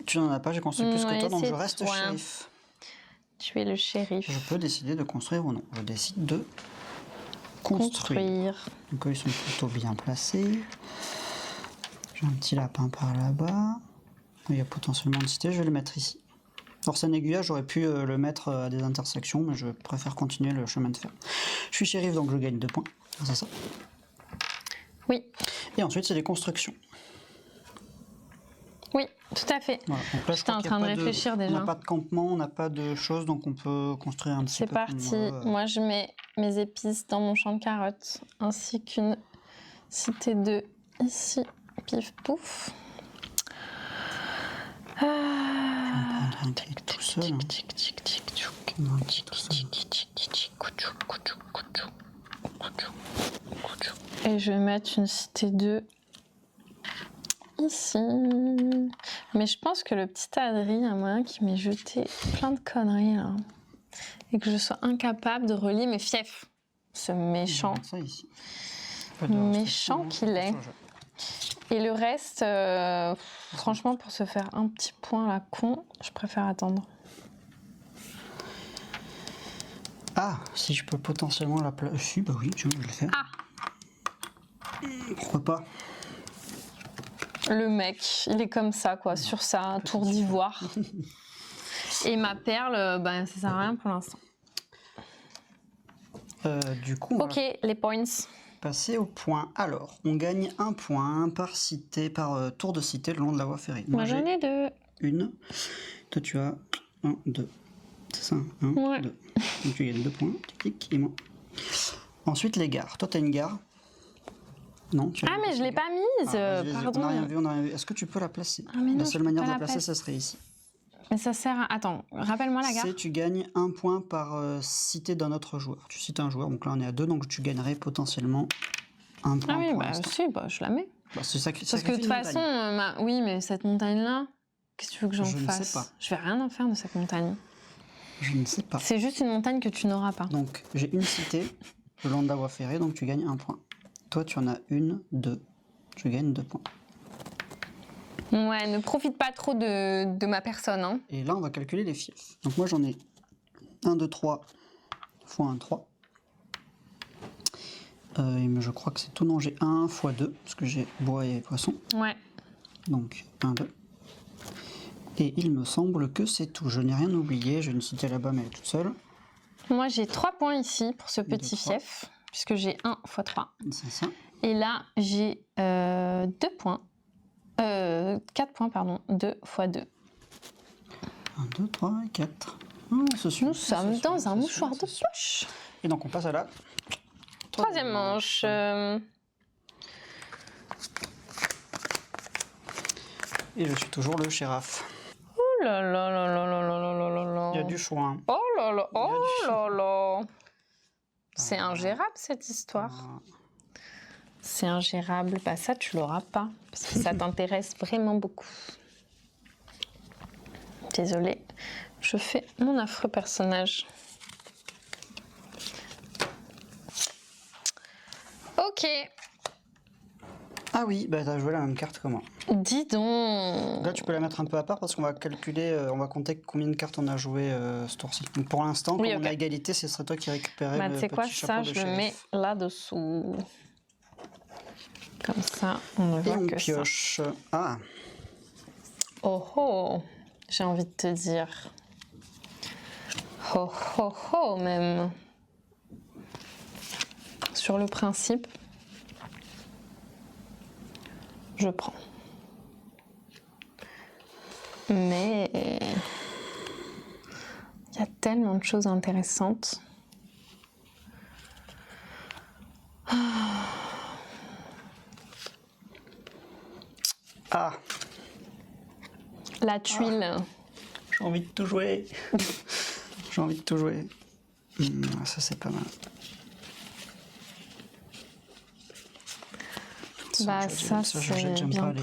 tu n'en as pas, j'ai construit plus que Ouais, toi, donc c'est je reste toi. shérif. Tu es le shérif. Je peux décider de construire ou non. Je décide de construire. Donc ils sont plutôt bien placés. J'ai un petit lapin par là-bas. Il y a potentiellement une cité, je vais le mettre ici. Alors c'est un aiguillage, j'aurais pu le mettre à des intersections, mais je préfère continuer le chemin de fer. Je suis shérif, donc je gagne 2 points. C'est ça. Oui. Et ensuite, c'est des constructions. Oui, tout à fait. Voilà. Donc là, J'étais en train de réfléchir déjà. On n'a pas de campement, on n'a pas de choses, donc on peut construire un petit peu. C'est parti. Moi, je mets mes épices dans mon champ de carottes, ainsi qu'une cité 2 ici. Pif pouf. Un clic tout seul. Hein. Et je vais mettre une cité 2 ici. Mais je pense que le petit Adri a moyen qu'il m'ait jeté plein de conneries là. Et que je sois incapable de relier mes fiefs. Ce méchant. Ça ici. Méchant qu'il est. Et le reste, franchement, pour se faire un petit point à la con, je préfère attendre. Ah, si je peux potentiellement la placer. Si, bah oui, je vais le faire. Ah. Pourquoi pas? Le mec, il est comme ça, quoi, sur sa tour d'ivoire. Et ma perle, bah, ça sert à rien pour l'instant. Du coup, Ok, les points. passer au point. Alors, on gagne 1 point par cité, par tour de cité le long de la voie ferrée. Moi, j'en ai 2. Une. Toi, tu as 1, 2. C'est ça, 1, Ouais. 2. Donc, tu gagnes 2 points. Tic, et moi. Ensuite, les gares. Toi, tu as une gare. Non, tu as Ah, une mais je l'ai pas mise. vas-y, Pardon. On n'a rien vu. Est-ce que tu peux la placer? Ah, mais non, La je seule peux manière pas de la la placer, placer. ça serait ici. Mais ça sert à... Attends, rappelle-moi la gare. C'est tu gagnes 1 point par cité d'un autre joueur. Tu cites un joueur, donc là on est à 2, donc tu gagnerais potentiellement 1 point Ah oui, pour bah l'instant. si, bah, je la mets. Bah, c'est Parce que de toute façon, oui, mais cette montagne-là, qu'est-ce que tu veux que j'en Je ne fasse? sais pas. Je vais rien en faire de cette montagne. Je ne sais pas. C'est juste une montagne que tu n'auras pas. Donc j'ai une cité le long de la voie ferrée, donc tu gagnes 1 point. Toi tu en as 1, 2. Tu gagnes 2 points. Ouais, ne profite pas trop de ma personne. Hein. Et là on va calculer les fiefs. Donc moi j'en ai 1, 2, 3 fois 1, 3. Je crois que c'est tout. Non, j'ai 1 fois 2, parce que j'ai bois et poisson. Ouais. Donc 1, 2. Et il me semble que c'est tout. Je n'ai rien oublié. J'ai une cité là-bas, mais elle est toute seule. Moi, j'ai 3 points ici pour ce Deux, petit trois. fief, puisque j'ai 1 fois 3. C'est ça. Et là, j'ai 2 points. 4 points, pardon. 2 fois 2. 1, 2, 3, 4. Oh, Nous sommes dans un mouchoir de poche. Et donc on passe à la Troisième manche. Et je suis toujours le shérif. Oh là là là là là là là là là. Il y a du choix. Hein. Oh là là, Il y a oh du là là. C'est ingérable cette histoire. Ah. C'est ingérable. Bah ça, tu l'auras pas. Parce que ça t'intéresse vraiment beaucoup. Désolée. Je fais mon affreux personnage. Ok. Ah oui, bah t'as joué la même carte que moi. Dis donc. Là tu peux la mettre un peu à part parce qu'on va calculer, on va compter combien de cartes on a joué ce tour-ci. Donc pour l'instant, Oui, comme on ok. a égalité, ce serait toi qui récupérais Bah, le tu sais petit quoi, chapeau ça, de je le mets shérif. là-dessous. Comme ça, on ne Et voit on que ça. pioche. Ah, Oh oh, j'ai envie de te dire. Oh oh oh, même. Sur le principe, je prends. Mais il y a tellement de choses intéressantes. ah, La tuile. j'ai envie de tout jouer. J'ai envie de tout jouer. Ça c'est pas mal. Bah ça, je c'est jette, j'aime bien. pas les.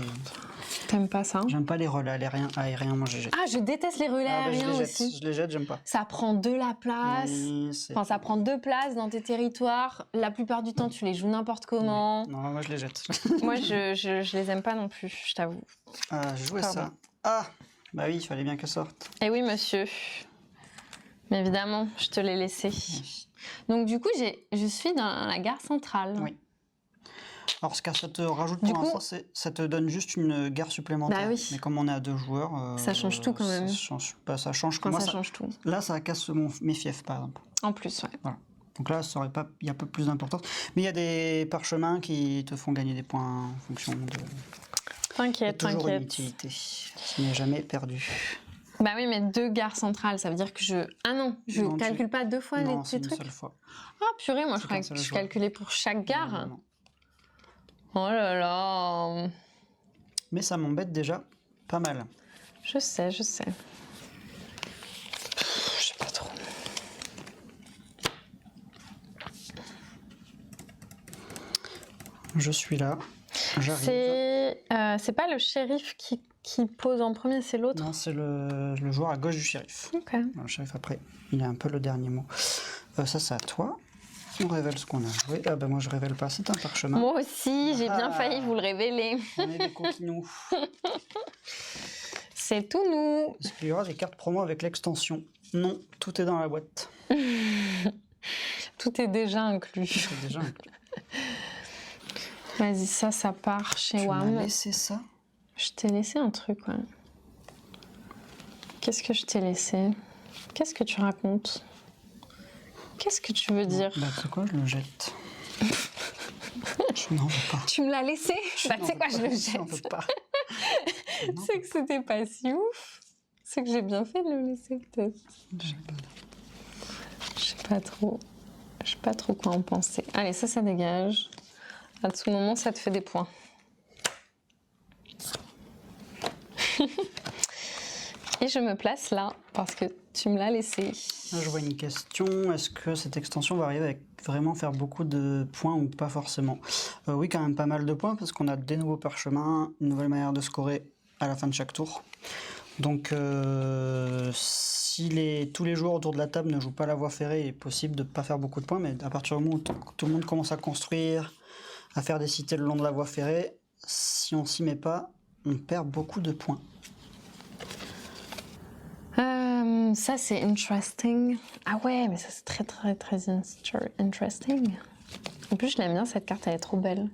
T'aimes pas ça? J'aime pas les relais aériens, moi je les jette. Ah, je déteste les relais Ah, bah, je aériens les jette, aussi. je les jette, j'aime pas. Ça prend de la place. Oui, c'est- Enfin, ça prend 2 places dans tes territoires. La plupart du temps, tu les joues n'importe comment. Non, moi je les jette. Moi, je les aime pas non plus, je t'avoue. Ah, j'ai joué Pardon. ça. Ah, bah oui, il fallait bien qu'elle sorte. Eh oui, monsieur. Mais évidemment, je te l'ai laissé. Donc, du coup, je suis dans la gare centrale. Oui. Alors, ce que ça te rajoute Du pour coup- l'instant, c'est ça te donne juste une gare supplémentaire. Bah oui. Mais comme on est à 2 joueurs, Ça change tout quand même. Ça change, bah, ça change que Enfin, moi. ça change tout. Là, ça casse mes fiefs, par exemple. En plus, ouais. Voilà. Donc là, ça aurait pas, il y a un peu plus d'importance. Mais il y a des parchemins qui te font gagner des points en fonction de. Il y a T'inquiète, toujours une t'inquiète. utilité. Ce n'est jamais perdu. Bah oui, mais 2 gares centrales, ça veut dire que je... Ah non, je Non, tu- calcule pas 2 fois Non, les c'est une trucs. seule fois. Ah purée, moi je C'est croyais qu'un que seul je joueur. calculais pour chaque gare. Non, non. Oh là là. Mais ça m'embête déjà pas mal. Je sais, je sais. Je sais pas trop. Je suis là. J'arrive. C'est pas le shérif qui pose en premier, c'est l'autre. Non, c'est le joueur à gauche du shérif. Ok. Le shérif après, il a un peu le dernier mot. Ça, c'est à toi. On révèle ce qu'on a joué. Ah ben moi je révèle pas, c'est un parchemin. Moi aussi, j'ai bien Ah. failli vous le révéler. On est des coquinous. C'est tout nous. Est-ce qu'il y aura des cartes promo avec l'extension? Non, tout est dans la boîte. Tout est déjà inclus. C'est déjà un... Vas-y, ça part chez Tu m'as WAM. laissé ça? Je t'ai laissé un truc, ouais. Qu'est-ce que je t'ai laissé? Qu'est-ce que tu racontes? Qu'est-ce que tu veux dire? Bah c'est quoi, je le jette. Je n'en veux pas. Tu me l'as laissé. Bah, tu sais quoi, je le Je n'en veux jette. pas. Non, C'est que c'était pas si ouf. C'est que j'ai bien fait de le laisser, peut-être. j'ai pas- Je sais pas trop. Je sais pas trop quoi en penser. Allez, ça dégage. À tout moment, ça te fait des points. Et je me place là, parce que tu me l'as laissé. Là, je vois une question. Est-ce que cette extension va arriver avec vraiment faire beaucoup de points ou pas forcément? Oui, quand même pas mal de points, parce qu'on a des nouveaux parchemins, une nouvelle manière de scorer à la fin de chaque tour. Donc, si tous les joueurs autour de la table ne jouent pas la voie ferrée, il est possible de ne pas faire beaucoup de points, mais à partir du moment où tout le monde commence à construire, à faire des cités le long de la voie ferrée, si on s'y met pas, on perd beaucoup de points. Ça, c'est interesting. Ah ouais, mais ça, c'est très interesting. En plus, je l'aime bien, cette carte, elle est trop belle.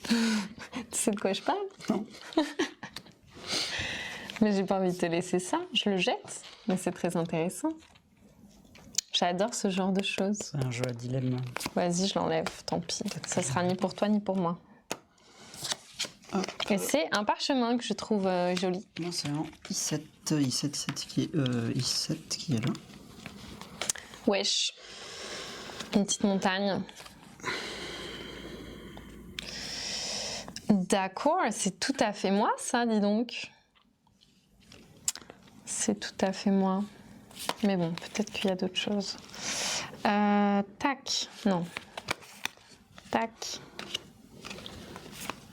Tu sais de quoi je parle? Non. Mais j'ai pas envie de te laisser ça, je le jette, mais c'est très intéressant. J'adore ce genre de choses. C'est un jeu à dilemme. Vas-y, je l'enlève, tant pis. Ça sera ni pour toi ni pour moi. Hop. Et c'est un parchemin que je trouve joli. Non, c'est un I7 qui est là. Wesh. Une petite montagne. D'accord, c'est tout à fait moi, ça, dis donc. C'est tout à fait moi. Mais bon, peut-être qu'il y a d'autres choses. Tac. Non. Tac.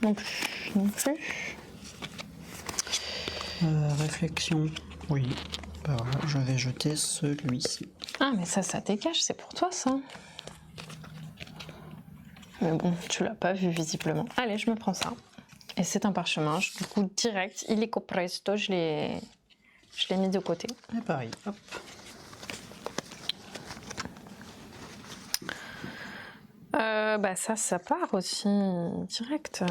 Non plus. Non plus. Réflexion. Oui. Bah voilà, je vais jeter celui-ci. Ah, mais ça dégage, c'est pour toi, ça. Mais bon, tu l'as pas vu, visiblement. Allez, je me prends ça. Et c'est un parchemin, du coup, direct, illico presto, je l'ai mis de côté. Et pareil, hop. Bah ça part aussi direct.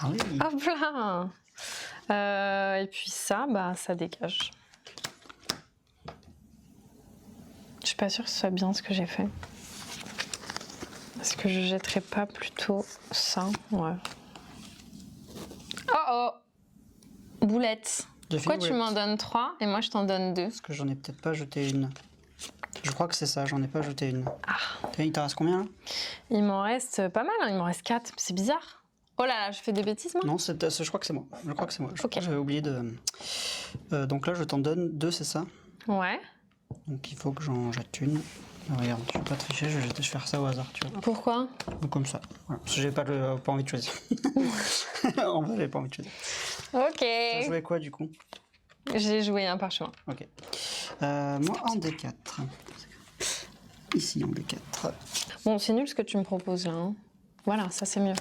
Ah oui. Hop là. Et puis ça, bah ça dégage. Je suis pas sûre que ce soit bien ce que j'ai fait. Est-ce que je jetterais pas plutôt ça? Ouais. Oh oh. Boulette. Pourquoi tu m'en donnes 3 et moi je t'en donne 2? Parce que j'en ai peut-être pas jeté une. Je crois que c'est ça, j'en ai pas jeté une. Ah. Il t'en reste combien là? Il m'en reste pas mal, hein. Il m'en reste 4. C'est bizarre. Oh là là, je fais des bêtises moi? Non, je crois que c'est moi. Je crois que c'est moi. Ok. J'avais oublié de. Donc là, je t'en donne 2, c'est ça? Ouais. Donc il faut que j'en jette une. Regarde, je vais pas tricher, je vais faire ça au hasard, tu vois. Pourquoi? Ou comme ça. Voilà. Parce que j'ai pas envie de choisir. En vrai, j'avais pas envie de choisir. Ok. Tu as joué quoi du coup? J'ai joué un parchemin. Ok. Moi en D4. Ici en D4. Bon, c'est nul ce que tu me proposes là. Hein. Voilà, ça c'est mieux.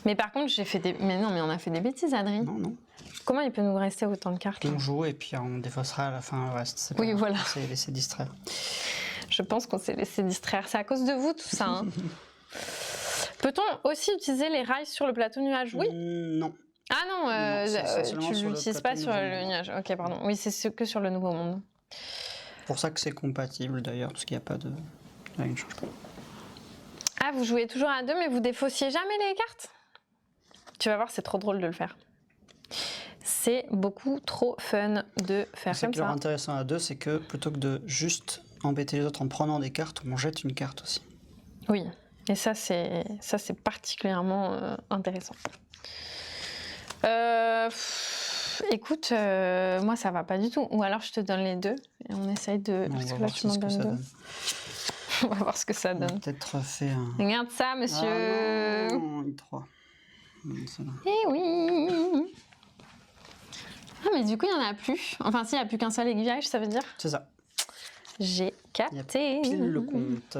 Mais par contre, j'ai fait des. Mais non, mais on a fait des bêtises, Adrien. Non, non. Comment il peut nous rester autant de cartes là? On joue et puis on défaussera à la fin le reste. C'est Oui, pas- voilà. On s'est laissé distraire. Je pense qu'on s'est laissé distraire. C'est à cause de vous tout ça. Hein. Peut-on aussi utiliser les rails sur le plateau nuage? Oui. Non. Ah non, Non, c'est seulement tu sur le l'utilises pas plateau sur Nouveau le Monde. nuage. Ok, pardon. Oui, c'est que sur le Nouveau Monde. C'est pour ça que c'est compatible d'ailleurs, parce qu'il n'y a pas de. Là, il ne change pas. Ah, vous jouez toujours à 2, mais vous défaussiez jamais les cartes? Tu vas voir, c'est trop drôle de le faire. C'est beaucoup trop fun de faire Ce comme qui est ça. intéressant à 2, c'est que plutôt que de juste embêter les autres en prenant des cartes, on jette une carte aussi. Oui, et ça c'est particulièrement intéressant. Écoute, moi ça va pas du tout. Ou alors je te donne les 2 et on essaye de. On Parce va que là voir tu m'en ce que ça donnes 2. donne. On va voir ce que ça On a donne. peut-être fait un. Regarde ça, monsieur. Ah non, I3. C'est là. Eh oui. Ah mais du coup il y en a plus. Enfin si, il y a plus qu'un seul aiguillage, ça veut dire. C'est ça. J'ai Il y a capté. pile le compte.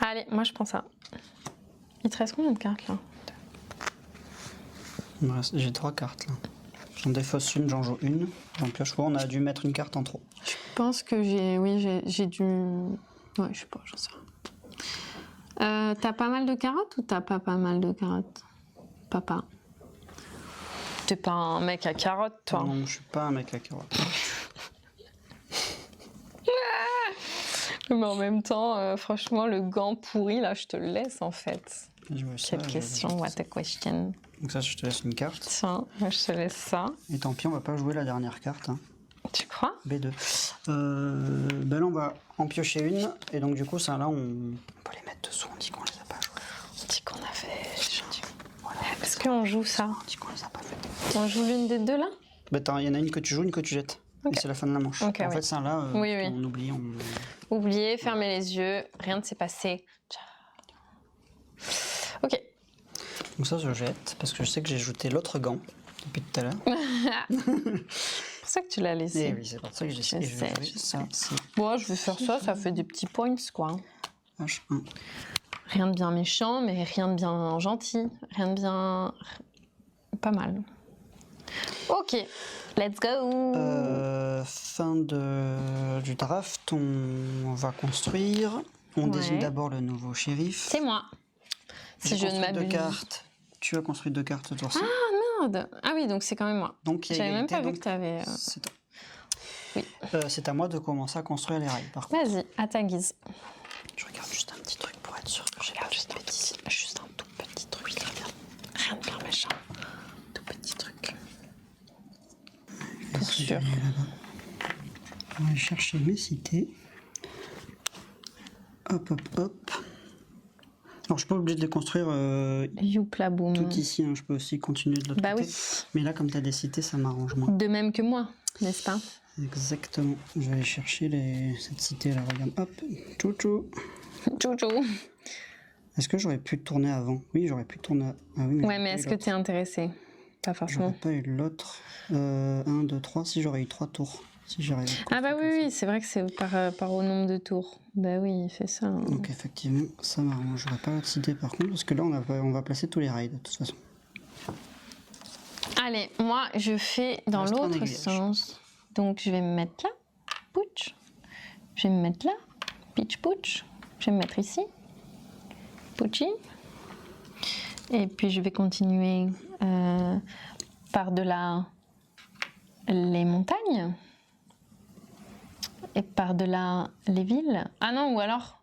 Allez, moi je prends ça. Il te reste combien de cartes là? J'ai 3 cartes là. J'en défausse une, j'en joue une. J'en pioche pas, on a dû mettre une carte en trop. Je pense que j'ai dû. Ouais, je sais pas, j'en sais rien. T'as pas mal de carottes ou t'as pas mal de carottes? Papa. T'es pas un mec à carottes, toi. Non, je suis pas un mec à carotte. Mais en même temps, franchement, le gant pourri, là, je te le laisse, en fait. Je vois ça, Quelle question, what a question. Donc ça, je te laisse une carte. Tiens, moi, je te laisse ça. Et tant pis, on va pas jouer la dernière carte. Hein. Tu crois? B2. Ben là, on va en piocher une. Et donc, du coup, ça, là, on peut les mettre dessous. On dit qu'on les a pas joués. On dit qu'on avait... Voilà. Est-ce qu'on joue ça? On dit qu'on les a pas fait. On joue l'une des deux, là? Ben, il y en a une que tu joues, une que tu jettes. Okay. Et c'est la fin de la manche. Okay, en oui. fait, ça, là, oui. on oublie. Oubliez, fermez les yeux. Rien ne s'est passé. Ok. Donc ça, je jette. Parce que je sais que j'ai jeté l'autre gant depuis tout à l'heure. C'est pour ça que tu l'as laissé. Et oui, c'est pour ça que j'ai essayé. Je vais jouer ça. Bon, je vais faire ça, ça fait des petits points, quoi. H1. Rien de bien méchant, mais rien de bien gentil. Rien de bien... Pas mal. Ok, let's go. Fin du draft, on va construire. On désigne d'abord le nouveau shérif. C'est moi. Si je ne m'abuse. 2 cartes. Tu as construit 2 cartes tour 5. Ah merde. Ah oui, donc c'est quand même moi. J'avais même pas vu que tu avais... C'est toi. Oui. C'est à moi de commencer à construire les rails, par contre. Vas-y, à ta guise. Je regarde juste un petit truc pour être sûr que j'ai Regarde juste un tout petit truc. Oui, très bien. Rien de bien méchant. Tout petit truc. Pour sûr. On va aller chercher mes cités. Hop, hop, hop. Alors, je suis pas obligé de les construire Youpla boum. tout ici. Hein. Je peux aussi continuer de l'autre côté. Bah oui. Mais là, comme tu as des cités, ça m'arrange moins. De même que moi, n'est-ce pas? Exactement. Je vais aller chercher cette cité-là. Regarde. Hop. Tchou-tchou. Tchou-tchou. Est-ce que j'aurais pu tourner avant? Oui, j'aurais pu tourner. Ah oui, mais est-ce que tu es intéressé? Pas forcément. J'aurais pas eu l'autre. 1, 2, 3. Si j'aurais eu 3 tours. Si j'arrive. Ah bah oui, c'est vrai que c'est par au nombre de tours. Bah oui, il fait ça. Hein. Donc effectivement, ça m'arrange. J'aurais pas l'autre cité par contre, parce que là, on va placer tous les rails de toute façon. Allez, moi, je fais dans l'autre sens. Donc, je vais me mettre là. Pouch. Je vais me mettre là. Pitch pouch. Je vais me mettre ici. Pouchi. Et puis, je vais continuer par-delà les montagnes. Et par-delà les villes. Ah non, ou alors,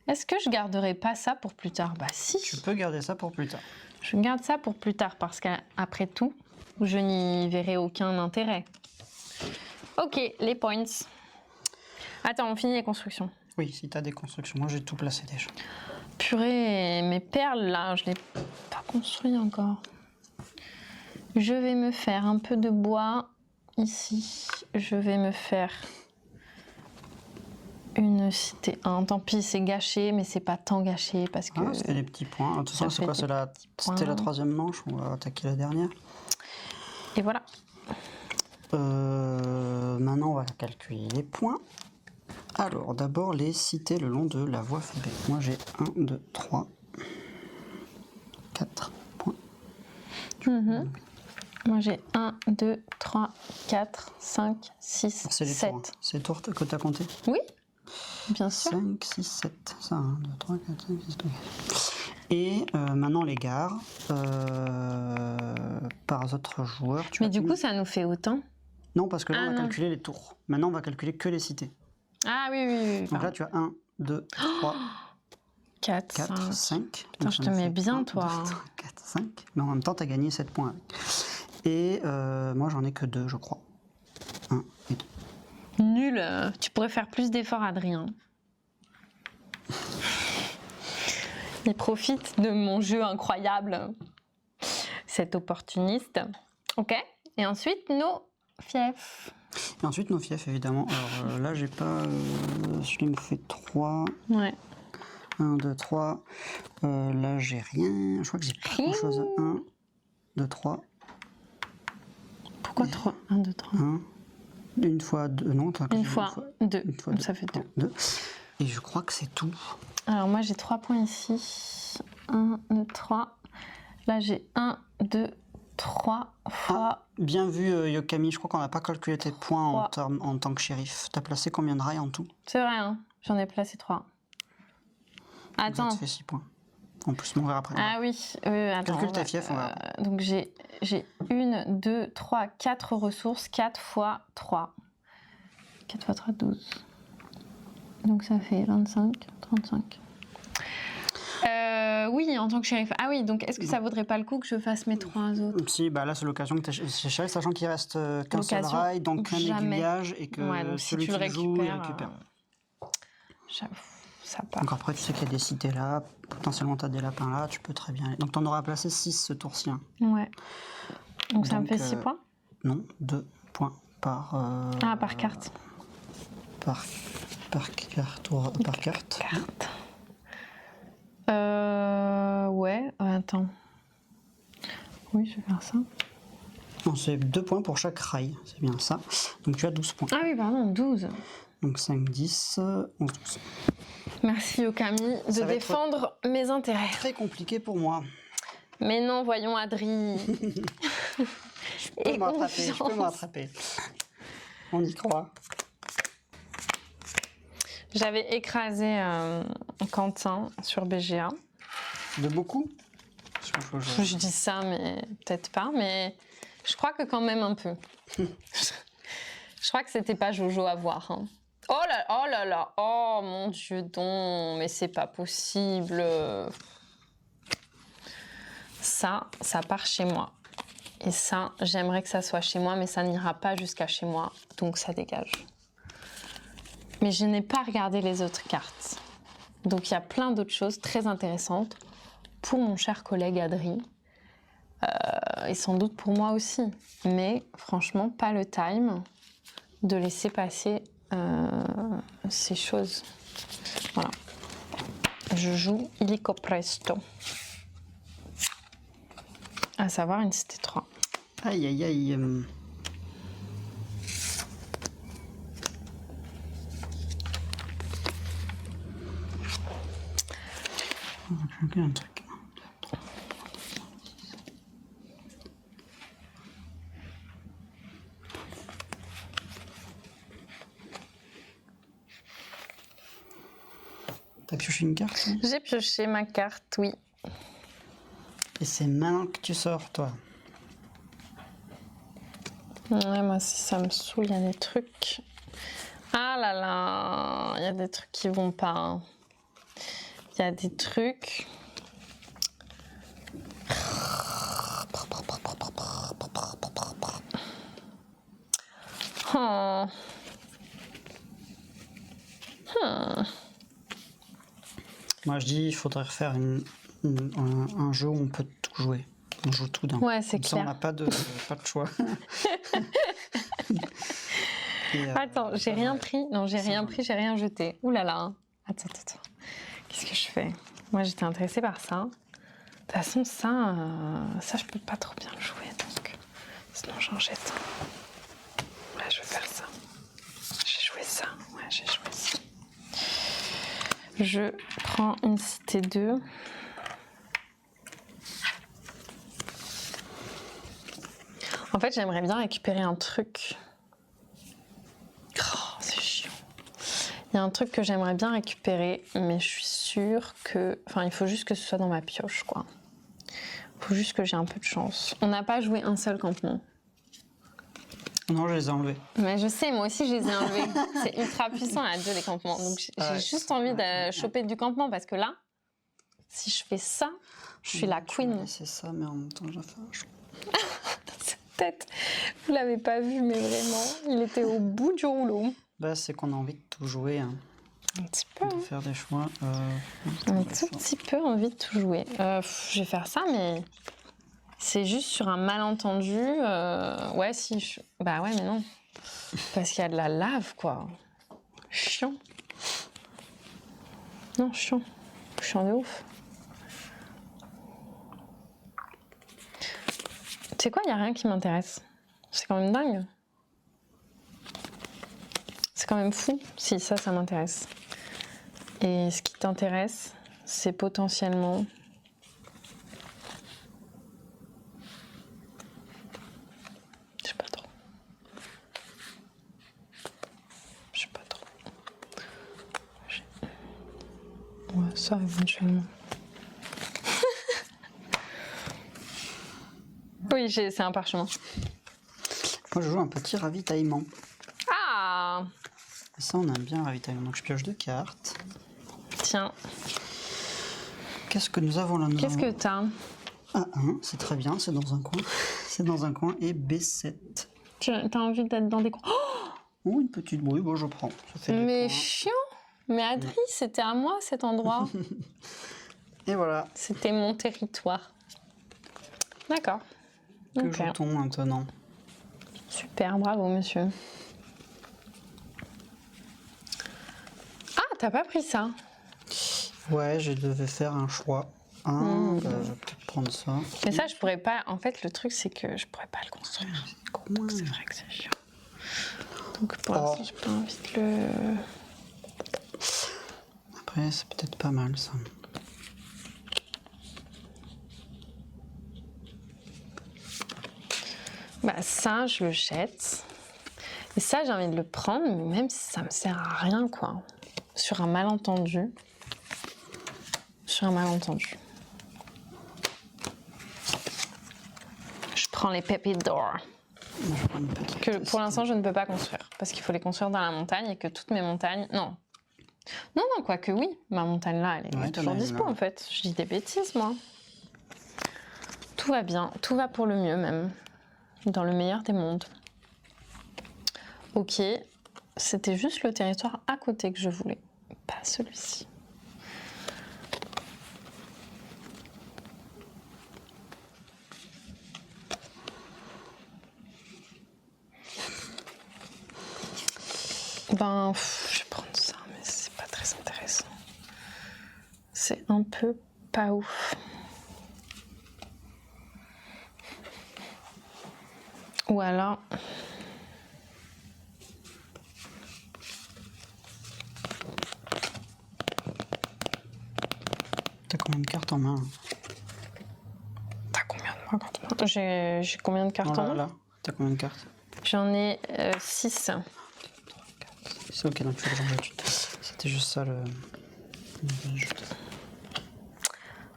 est-ce que je garderai pas ça pour plus tard? Bah si. Tu peux garder ça pour plus tard. Je garde ça pour plus tard parce qu'après tout, je n'y verrai aucun intérêt. Ok, les points. Attends, on finit les constructions. Oui, si tu as des constructions. Moi, j'ai tout placé déjà. Purée, mes perles là, je ne les ai pas construites encore. Je vais me faire un peu de bois ici. Je vais me faire une cité 1. Tant pis, c'est gâché, mais c'est pas tant gâché parce que... Ah, c'était les petits points. De toute façon, c'est quoi? C'était la 3e manche. On va attaquer la dernière. Et voilà. Maintenant, on va calculer les points. Alors, d'abord, les cités le long de la voie ferrée. Moi, j'ai 1, 2, 3, 4 points. Moi, j'ai 1, 2, 3, 4, 5, 6, 7. Tours, hein. C'est les tours que tu as compté? Oui, bien sûr. 5, 6, 7. Ça, 1, 2, 3, 4, 5, 6, 7. Et maintenant, les gares par autres joueurs. Mais du coup, ça nous fait autant? Non, parce que là, on va calculer les tours. Maintenant, on va calculer que les cités. Ah oui. Donc là, tu as 1, 2, 3, 4, 5. Putain, je te mets bien, 1, toi. 2, 3, 4, 5. Mais en même temps, tu as gagné 7 points avec. Et moi, j'en ai que 2, je crois. 1 et 2. Nul. Tu pourrais faire plus d'efforts, Adrien. Il profite de mon jeu incroyable. Cet opportuniste. Ok. Et ensuite, nos fiefs. Et ensuite, nos fiefs, évidemment. Alors là, j'ai pas... je me fais 3. Ouais. 1, 2, 3. Là, j'ai rien. Je crois que j'ai pas grand-chose. 1, 2, 3. Pourquoi 3 1, 2, 3. 1. Une fois 2. Non, une fois 2. Une fois 2. Ça fait 2. 2. Et je crois que c'est tout. Alors moi, j'ai 3 points ici. 1, 2, 3. Là, j'ai 1, 2, 3 fois... Bien vu, Yokami. Je crois qu'on n'a pas calculé tes points en tant que shérif. T'as placé combien de rails en tout? C'est vrai, hein. J'en ai placé 3. Attends. Ça te fait 6 points. On peut se mourir après. Ah oui, attends. Calcule tes fiefs, on va... Donc j'ai 1, 2, 3, 4 ressources. 4 fois 3. 4 fois 3, 12. Donc ça fait 25, 35. Oui, en tant que shérif. Ah oui, donc est-ce que ça vaudrait pas le coup que je fasse mes 3 autres? Si, bah là c'est l'occasion que tu es shérif, sachant qu'il reste qu'un seul L'occasion, rail, donc un jamais. aiguillage et que Ouais, donc si celui tu le qui joue, il récupères, récupère. J'avoue, ça part. Donc après tu sais qu'il y a des cités là, potentiellement tu as des lapins là, tu peux très bien aller. Donc tu en auras placé 6 ce tour-ci. Hein. Ouais. Donc ça me Donc, fait 6 points? Non, 2 points par... Ah, par carte. Par carte. Carte. Ouais, attends. Oui, je vais faire ça. Non, c'est 2 points pour chaque rail, c'est bien ça. Donc tu as 12 points. Ah oui, pardon, 12. Donc 5, 10, 11, 12. Merci Okami de Ça va être défendre mes intérêts. Très compliqué pour moi. Mais non, voyons Adri. Je peux me rattraper. On y croit. J'avais écrasé Quentin sur BGA. De beaucoup? Je dis ça, mais peut-être pas. Mais je crois que quand même un peu. Je crois que c'était pas Jojo à voir. Hein. Oh là là, oh mon Dieu, donc, mais c'est pas possible. Ça part chez moi. Et ça, j'aimerais que ça soit chez moi, mais ça n'ira pas jusqu'à chez moi, donc ça dégage. Mais je n'ai pas regardé les autres cartes. Donc il y a plein d'autres choses très intéressantes pour mon cher collègue Adri. Et sans doute pour moi aussi. Mais franchement, pas le time de laisser passer ces choses. Voilà. Je joue illico presto. À savoir une cité 3. Aïe aïe aïe. Un truc. T'as pioché une carte? J'ai pioché ma carte, oui. Et c'est maintenant que tu sors, toi. Ouais, moi, si ça me saoule, il y a des trucs. Ah là là, il y a des trucs qui vont pas. Hein. Il y a des trucs. Oh. Moi, je dis, il faudrait refaire un jeu où on peut tout jouer. On joue tout d'un coup. Ouais, c'est Comme ça, clair. on n'a pas de choix. Et, Attends, j'ai rien pris. Non, j'ai rien pris, j'ai rien jeté. Ouh là là. Hein. Attends. Qu'est-ce que je fais? Moi, j'étais intéressée par ça. De toute façon, ça, je peux pas trop bien le jouer, donc sinon j'en jette. Là, je vais faire ça. J'ai joué ça. Ouais, j'ai joué ça. Je prends une cité 2. En fait, j'aimerais bien récupérer un truc. Oh, c'est chiant. Il y a un truc que j'aimerais bien récupérer, mais je suis sûre que... Enfin, il faut juste que ce soit dans ma pioche, quoi. Il faut juste que j'ai un peu de chance. On n'a pas joué un seul campement. Non, je les ai enlevés. Mais je sais, moi aussi, je les ai enlevés. C'est ultra puissant, à 2, les campements. Donc, j'ai juste envie de choper du campement, parce que là, si je fais ça, je suis la queen. C'est ça, mais en même temps, j'ai fait un choix. Cette tête, vous l'avez pas vu, mais vraiment, il était au bout du rouleau. Bah, c'est qu'on a envie de tout jouer, hein, Un petit peu. de faire des choix. Un tout petit peu envie de tout jouer. Je vais faire ça, mais c'est juste sur un malentendu. Ouais, si. Bah ouais, mais non. Parce qu'il y a de la lave, quoi. Chiant. Non, chiant. Chiant de ouf. Tu sais quoi, il n'y a rien qui m'intéresse. C'est quand même dingue. C'est quand même fou. Si, ça m'intéresse. Et ce qui t'intéresse, c'est potentiellement... Je sais pas trop. Ouais, ça éventuellement. Oui, c'est un parchemin. Moi, je joue un petit ravitaillement. Ah! Ça, on aime bien le ravitaillement. Donc, je pioche 2 cartes. Tiens, Qu'est-ce que nous avons là? qu'est-ce que t'as? A1, c'est très bien, c'est dans un coin. C'est dans un coin. Et B7. T'as envie d'être dans des coins. Oh, une petite brouille, bon, je prends. Ça fait des Mais points. chiant! Mais Adri, c'était à moi cet endroit. Et voilà. C'était mon territoire. D'accord. Que Ok. joue-t-on maintenant? Super, bravo monsieur. Ah, t'as pas pris ça? Ouais, je devais faire un choix. Je vais peut-être prendre ça. Mais ça, je pourrais pas. En fait, le truc, c'est que je pourrais pas le construire. Coin. C'est vrai que c'est chiant. Donc pour Oh. l'instant, j'ai pas envie de le. Après, c'est peut-être pas mal ça. Bah ça, je le jette. Et ça, j'ai envie de le prendre, mais même si ça me sert à rien, quoi. Sur un malentendu. Sur un malentendu. Je prends les pépites d'or. Moi, je prends une petite Que pièce. pour l'instant, je ne peux pas construire. Parce qu'il faut les construire dans la montagne et que toutes mes montagnes... Non. Non, quoique oui. Ma montagne là, elle est Ouais, toujours t'en as une, dispo là. en fait. Je dis des bêtises, moi. Tout va bien. Tout va pour le mieux même. Dans le meilleur des mondes. Ok. C'était juste le territoire à côté que je voulais. Pas celui-ci. Ben, je vais prendre ça, mais c'est pas très intéressant. C'est un peu pas ouf. Ou alors... T'as combien de cartes en main? T'as combien de cartes? J'ai combien de cartes en main? Là. T'as combien de cartes? J'en ai 6. C'est ok, donc tu vas changer. C'était juste ça le.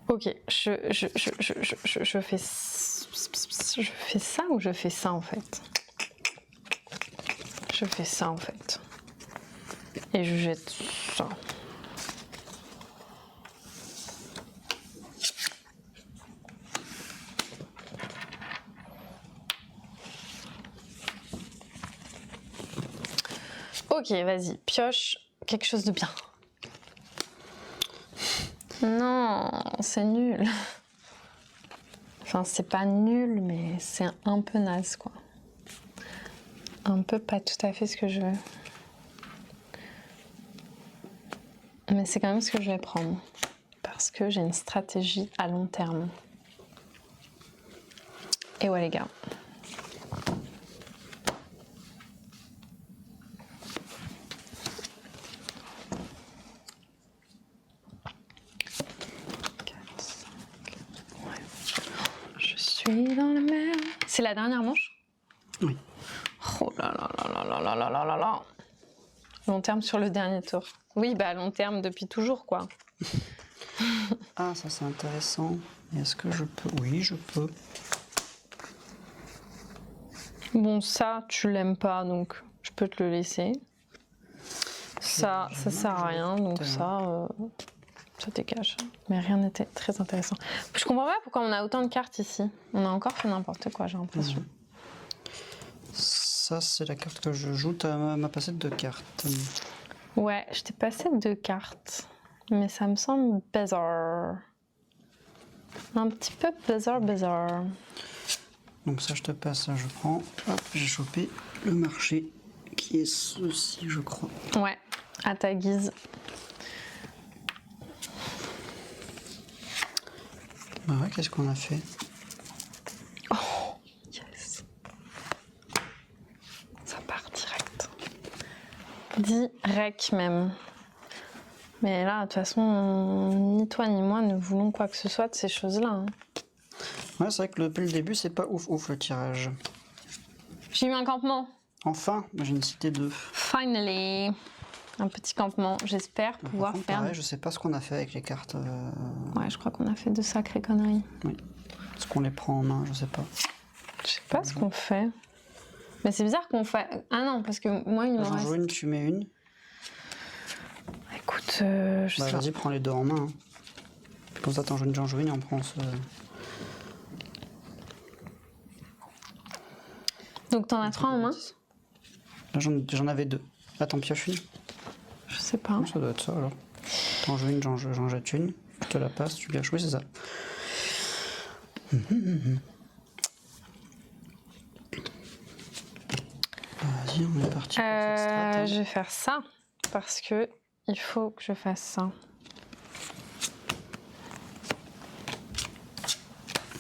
Ok, je fais ça ou je fais ça en fait? Je fais ça en fait. Et je jette ça. Ok, vas-y, pioche quelque chose de bien. Non, c'est nul. Enfin, c'est pas nul, mais c'est un peu naze, quoi. Un peu pas tout à fait ce que je veux. Mais c'est quand même ce que je vais prendre. Parce que j'ai une stratégie à long terme. Et ouais, les gars. Je suis dans la mer. C'est la dernière manche? Oui. Oh là là là là là là là là là là. Long terme sur le dernier tour. Oui, bah long terme depuis toujours, quoi. Ah, ça c'est intéressant. Est-ce que je peux? Oui, je peux. Bon, ça, tu l'aimes pas, donc je peux te le laisser. Ça sert à rien, donc ça dégage. Mais rien n'était très intéressant. Je comprends pas pourquoi on a autant de cartes ici. On a encore fait n'importe quoi, j'ai l'impression. Ça, c'est la carte que je joue. T'as m'a passé 2 cartes. Ouais, je t'ai passé 2 cartes. Mais ça me semble bizarre. Un petit peu bizarre. Donc ça, je te passe, ça, je prends. Hop, j'ai chopé le marché, qui est ceci, je crois. Ouais, à ta guise. Bah ouais, qu'est-ce qu'on a fait? Oh, yes. Ça part direct. Direct même. Mais là, de toute façon, ni toi ni moi ne voulons quoi que ce soit de ces choses-là. Hein. Ouais, c'est vrai que depuis le début, c'est pas ouf le tirage. J'ai eu un campement. Enfin, moi j'ai une cité 2. Finally. Un petit campement. J'espère pouvoir Par contre, faire... pareil, je sais pas ce qu'on a fait avec les cartes. Ouais, je crois qu'on a fait de sacrées conneries. Oui. Est-ce qu'on les prend en main? Je sais pas. Je sais pas ce qu'on fait. Mais c'est bizarre qu'on fait... Ah non, parce que moi, il me J'en reste... joue une, tu mets une. écoute, je Bah, sais pas. vas-y, prends les deux en main. Hein. Comme ça, t'en joues une, j'en joue une et on prend ce... Donc t'en as 3 en main? Là, j'en avais 2. Là, t'en pioches une? Je sais pas. Non, ça doit être ça, alors. T'en joues une, j'en jette une. Je te la passe, tu pioches. Oui, c'est ça. Vas-y, on est parti pour cette strat. Hein. Je vais faire ça parce que il faut que je fasse ça.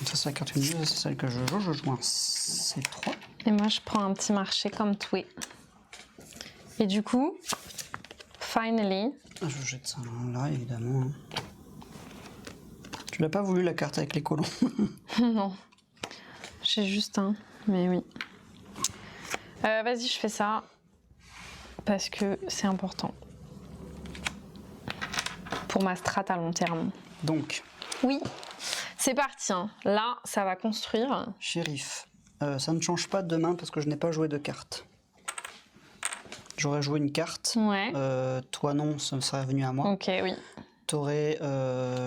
Ça, c'est la carte nulle, c'est celle que je joue. Je joue un C3. Et moi, je prends un petit marché comme toi. Et du coup, finally... Je jette ça là, évidemment. Tu l'as pas voulu, la carte avec les colons? Non. J'ai juste un, mais oui. Vas-y, je fais ça parce que c'est important. Pour ma strat à long terme. Donc, Oui, c'est parti. Hein. Là, ça va construire. shérif, ça ne change pas demain parce que je n'ai pas joué de carte. J'aurais joué une carte. Ouais. Toi, non, ça me serait venu à moi. Ok, oui. T'aurais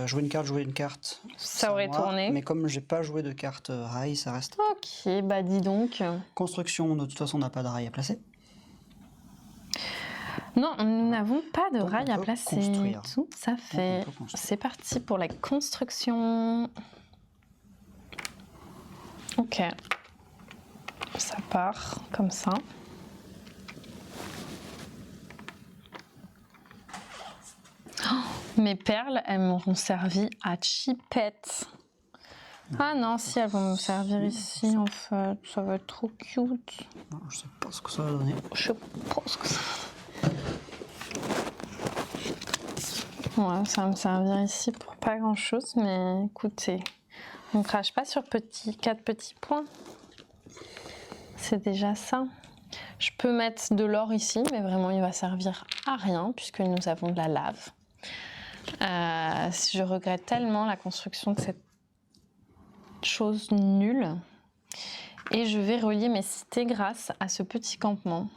joué une carte. Ça aurait tourné. Mais comme j'ai pas joué de carte rail, ça reste. Ok, bah dis donc. Construction, de toute façon, on n'a pas de rail à placer. Non, nous n'avons pas de Donc, rail on à peut placer. construire. Tout ça fait. peut construire. C'est parti pour la construction. Ok. Ça part comme ça. Oh, mes perles, elles m'auront servi à chipette. Ah non, si elles vont me servir ici en fait, ça va être trop cute. Non, je sais pas ce que ça va donner. Je pense que ça. Ouais, ça va me servir ici pour pas grand chose, mais écoutez, on crache pas sur 4 petits points. C'est déjà ça. Je peux mettre de l'or ici, mais vraiment il va servir à rien puisque nous avons de la lave. Je regrette tellement la construction de cette chose nulle. Et je vais relier mes cités grâce à ce petit campement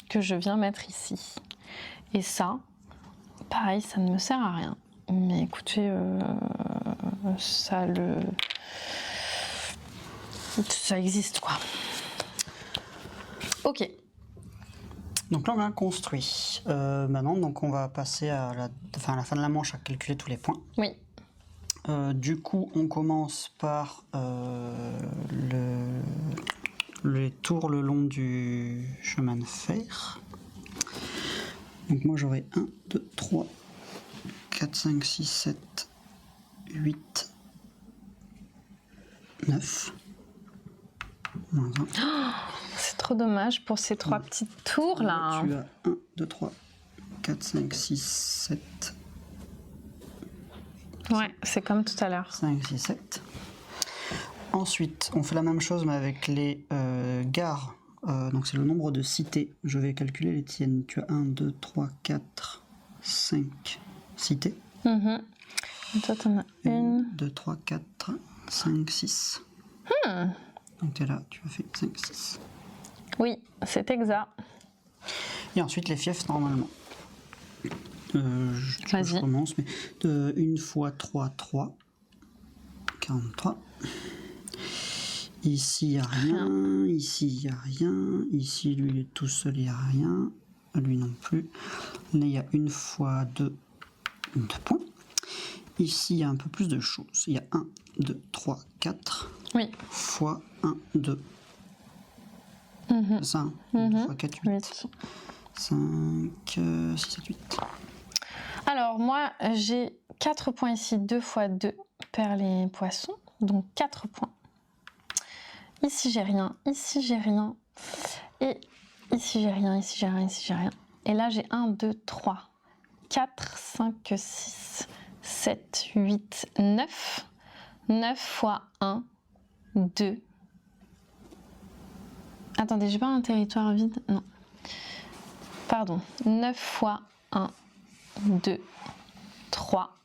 que je viens mettre ici. Et ça, pareil, ça ne me sert à rien. Mais écoutez, ça existe quoi. Ok. Donc là, on a construit. Maintenant, donc on va passer à la fin de la manche à calculer tous les points. Oui. Du coup, on commence par les tours le long du chemin de fer. Donc moi, j'aurai 1, 2, 3, 4, 5, 6, 7, 8, 9. Moins 1. C'est trop dommage pour ces 3 petites tours là. Tu as 1, 2, 3, 4, 5, 6, 7. Ouais, c'est comme tout à l'heure. 5, 6, 7. Ensuite, on fait la même chose mais avec les gares. Donc c'est le nombre de cités. Je vais calculer les tiennes. Tu as 1, 2, 3, 4, 5 cités. Mm-hmm. Et toi, t'en as 1, 2, 3, 4, 5, 6. Donc tu es là, tu as fait 5, 6. Oui, c'est exact. Et ensuite les fiefs normalement. Je commence, mais 1 fois 3, 3. 43. Ici, il n'y a rien. Ici, il n'y a rien. Ici, lui, il est tout seul, il n'y a rien. Lui non plus. Là, il y a 1 fois 2, 2 points. Ici, il y a un peu plus de choses. Il y a 1, 2, 3, 4. Oui. Fois 1, 2. Mm-hmm. Ça, 2 fois 4, 8. 5, 6, 7, 8. Alors, moi, j'ai 4 points ici. 2 fois 2 perles et poissons. Donc, 4 points. Ici, j'ai rien. Ici, j'ai rien. Et ici, j'ai rien. Ici, j'ai rien. Ici, j'ai rien. Et là, j'ai 1, 2, 3, 4, 5, 6, 7, 8, 9. 9 fois 1, 2. Attendez, j'ai pas un territoire vide? Non. Pardon. 9 fois 1, 2, 3.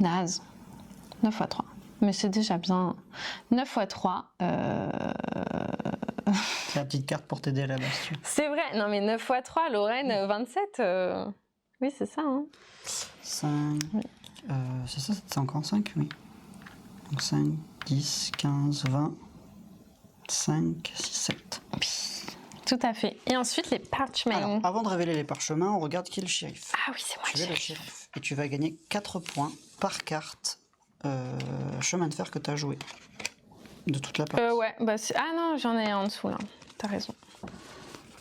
Naze. 9 fois 3. Mais c'est déjà bien. 9 fois 3. C'est la petite carte pour t'aider là-bas. Si tu veux. C'est vrai. Non, mais 9 x 3, Lorraine, 27. Oui, c'est ça. Hein. 5. Oui. C'est ça, c'est encore 5, oui. Donc 5, 10, 15, 20, 5, 6, 7. Tout à fait. Et ensuite, les parchements. Alors, avant de révéler les parchemins, on regarde qui est le shérif. Ah oui, c'est moi Tu es le shérif. Et tu vas gagner 4 points par carte chemin de fer que tu as joué. De toute la partie. Ouais, bah ah non, j'en ai en dessous là. T'as raison.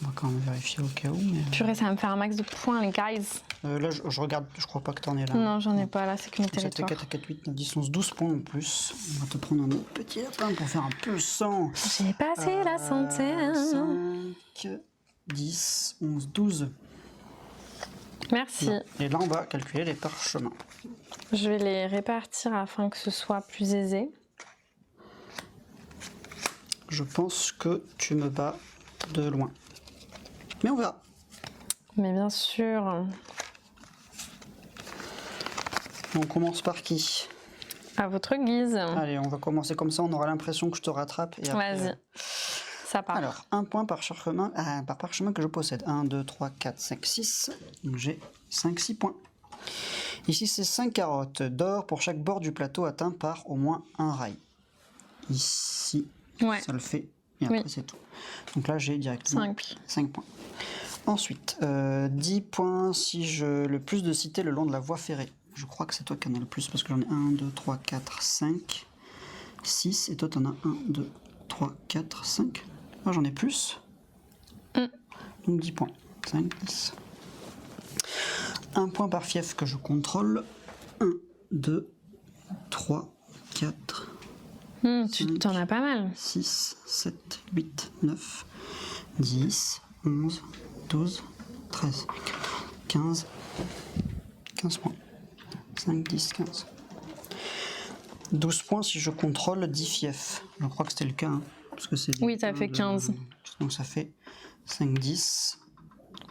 On va quand même vérifier au cas où. Mais... Purée, ça va me faire un max de points, les guys. Là, je regarde, je crois pas que t'en es là. Non, j'en ai pas là, c'est que mes Ça fait territoires. 4, 4, 8, 9, 10, 11, 12 points en plus. On va te prendre un autre petit lapin pour faire un peu le sang. J'ai passé la centaine. 5, 10, 11, 12. Merci. Bien. Et là, on va calculer les parchemins. Je vais les répartir afin que ce soit plus aisé. Je pense que tu me bats de loin. Mais on verra. Mais bien sûr, On commence par qui? à votre guise. Allez, on va commencer comme ça, on aura l'impression que je te rattrape. Et après... Vas-y, ça part. Alors, un point par parchemin que je possède. 1, 2, 3, 4, 5, 6. Donc j'ai 5, 6 points. Ici, c'est 5 carottes d'or pour chaque bord du plateau atteint par au moins un rail. Ici, Ouais. ça le fait. Et après, Oui. c'est tout. Donc là, j'ai directement 5 points. Ensuite, 10 points si je le plus de cités le long de la voie ferrée. Je crois que c'est toi qui en as le plus parce que j'en ai 1, 2, 3, 4, 5, 6. Et toi, tu en as 1, 2, 3, 4, 5. Ah, j'en ai plus. Donc 10 points. 5, 10. Un point par fief que je contrôle. 1, 2, 3, 4, Tu t'en as pas mal. 6, 7, 8, 9, 10, 11, 12, 13, 15, 15 points. 5, 10, 15. 12 points si je contrôle 10 fiefs. Je crois que c'était le cas. Hein, parce que c'est Oui, ça fait 15. Donc ça fait 5, 10,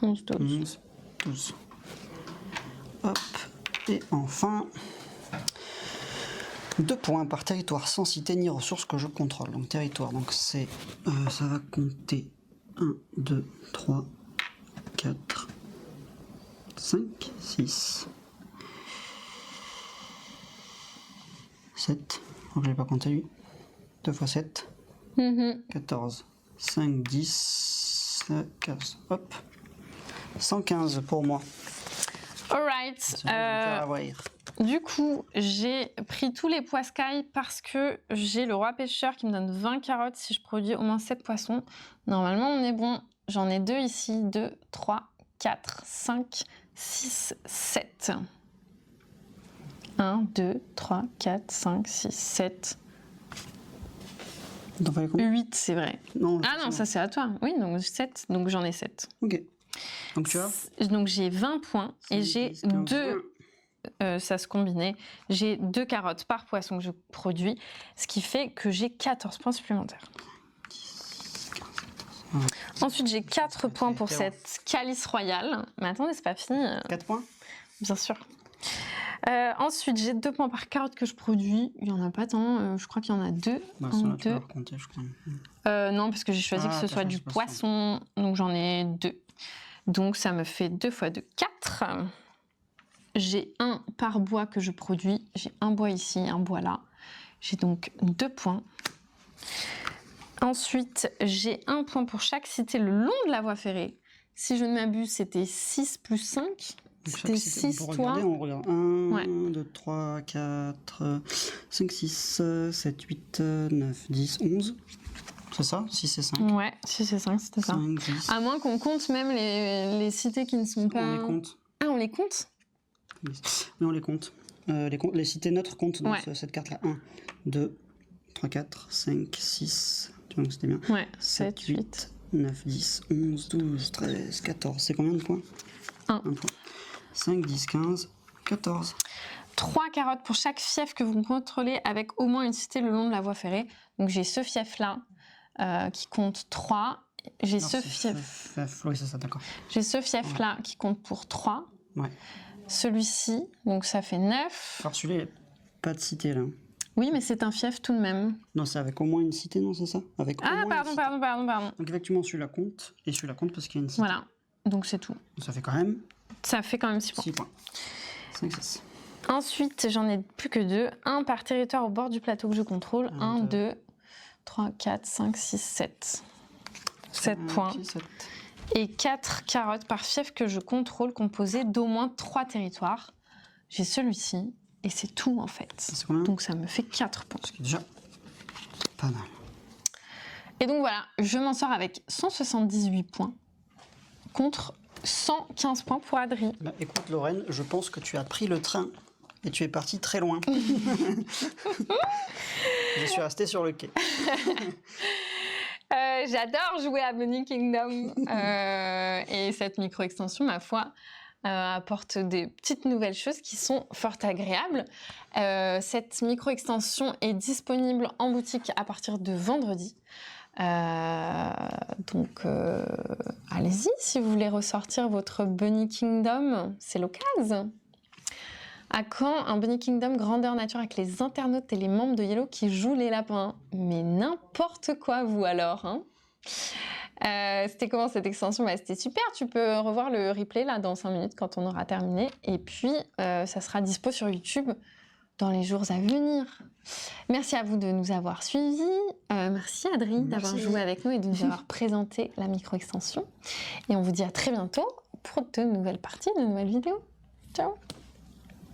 11, 12. 11, 12. Hop. Et enfin, 2 points par territoire sans cité ni ressources que je contrôle. Donc territoire, donc c'est, ça va compter 1, 2, 3, 4, 5, 6, 7. Donc je l'ai pas compté lui. 2 fois 7, 14. 5, 10, 15. Hop. 115 pour moi. Alright. Ah Du coup, j'ai pris tous les poiscailles parce que j'ai le roi pêcheur qui me donne 20 carottes si je produis au moins 7 poissons. Normalement, on est bon. J'en ai 2 ici. 2, 3, 4, 5, 6, 7. 1, 2, 3, 4, 5, 6, 7. T'en fallait combien? 8, c'est vrai. Non, Ah non, ça c'est à toi. Oui, donc 7. Donc j'en ai 7. Ok. Donc tu as Donc j'ai 20 points et j'ai 2... ça se combinait. J'ai 2 carottes par poisson que je produis, ce qui fait que j'ai 14 points supplémentaires. 10, 15, 14. Ensuite, j'ai 4 points pour cette calice royale. Mais attendez, c'est pas fini. 4 points? Bien sûr. Ensuite, j'ai 2 points par carotte que je produis. Il y en a pas tant. Je crois qu'il y en a 2. Bah, ça, là, tu vas compter, je crois. Non, parce que j'ai choisi que ce soit du poisson. Donc j'en ai 2. Donc ça me fait 2 fois 2, 4. J'ai 1 par bois que je produis. J'ai un bois ici, un bois là. J'ai donc 2 points. Ensuite, j'ai 1 point pour chaque cité le long de la voie ferrée. Si je ne m'abuse, c'était 6 plus 5. C'était 6 toi. On regarde 1, Ouais. 2, 3, 4, 5, 6, 7, 8, 9, 10, 11. C'est ça? 6 et 5. Ouais, 6 et 5, c'était ça. 5, 10. À moins qu'on compte même les cités qui ne sont pas... On les compte. Ah, on les compte? Oui, on les compte. Les cités neutres comptent dans Ouais. cette carte-là. 1, 2, 3, 4, 5, 6. Tu vois que c'était bien. Ouais, 7, 7, 8, 9, 10, 11, 12, 13, 14. C'est combien de points? 1. 1 point. 5, 10, 15, 14. 3 carottes pour chaque fief que vous contrôlez avec au moins une cité le long de la voie ferrée. Donc j'ai ce fief-là qui compte 3. J'ai Non, ce c'est fief... Oui, c'est ça, d'accord. J'ai ce fief-là qui compte pour 3. Ouais. Celui-ci, donc ça fait 9. Alors celui-là, il n'y a pas de cité là. Oui, mais c'est un fief tout de même. Non, c'est avec au moins une cité, non, c'est ça? Avec au Ah, moins une cité. pardon. Donc effectivement, celui-là compte, et celui-là compte parce qu'il y a une cité. Voilà, donc c'est tout. Donc, ça fait quand même Ça fait quand même 6 points. 6 points. 5, 6. Ensuite, j'en ai plus que 2. Un par territoire au bord du plateau que je contrôle. 1, 2, 3, 4, 5, 6, 7. 7 points. 6, 7. Et 4 carottes par fief que je contrôle, composé d'au moins 3 territoires. J'ai celui-ci, et c'est tout en fait. C'est combien? Donc ça me fait 4 points. Ce qui est déjà pas mal. Et donc voilà, je m'en sors avec 178 points contre 115 points pour Adri. Bah, écoute Lorraine, je pense que tu as pris le train et tu es partie très loin. Je suis restée sur le quai. J'adore jouer à Bunny Kingdom et cette micro-extension, ma foi, apporte des petites nouvelles choses qui sont fort agréables. Cette micro-extension est disponible en boutique à partir de vendredi. Donc allez-y si vous voulez ressortir votre Bunny Kingdom, c'est l'occasion. À quand un Bunny Kingdom grandeur nature avec les internautes et les membres de Yellow qui jouent les lapins? Mais n'importe quoi vous alors, hein. C'était comment cette extension? Bah, c'était super, tu peux revoir le replay là dans 5 minutes quand on aura terminé. Et puis ça sera dispo sur YouTube dans les jours à venir. Merci à vous de nous avoir suivis. Merci Adri d'avoir joué avec nous et de nous avoir présenté la micro-extension. Et on vous dit à très bientôt pour de nouvelles parties, de nouvelles vidéos. Ciao!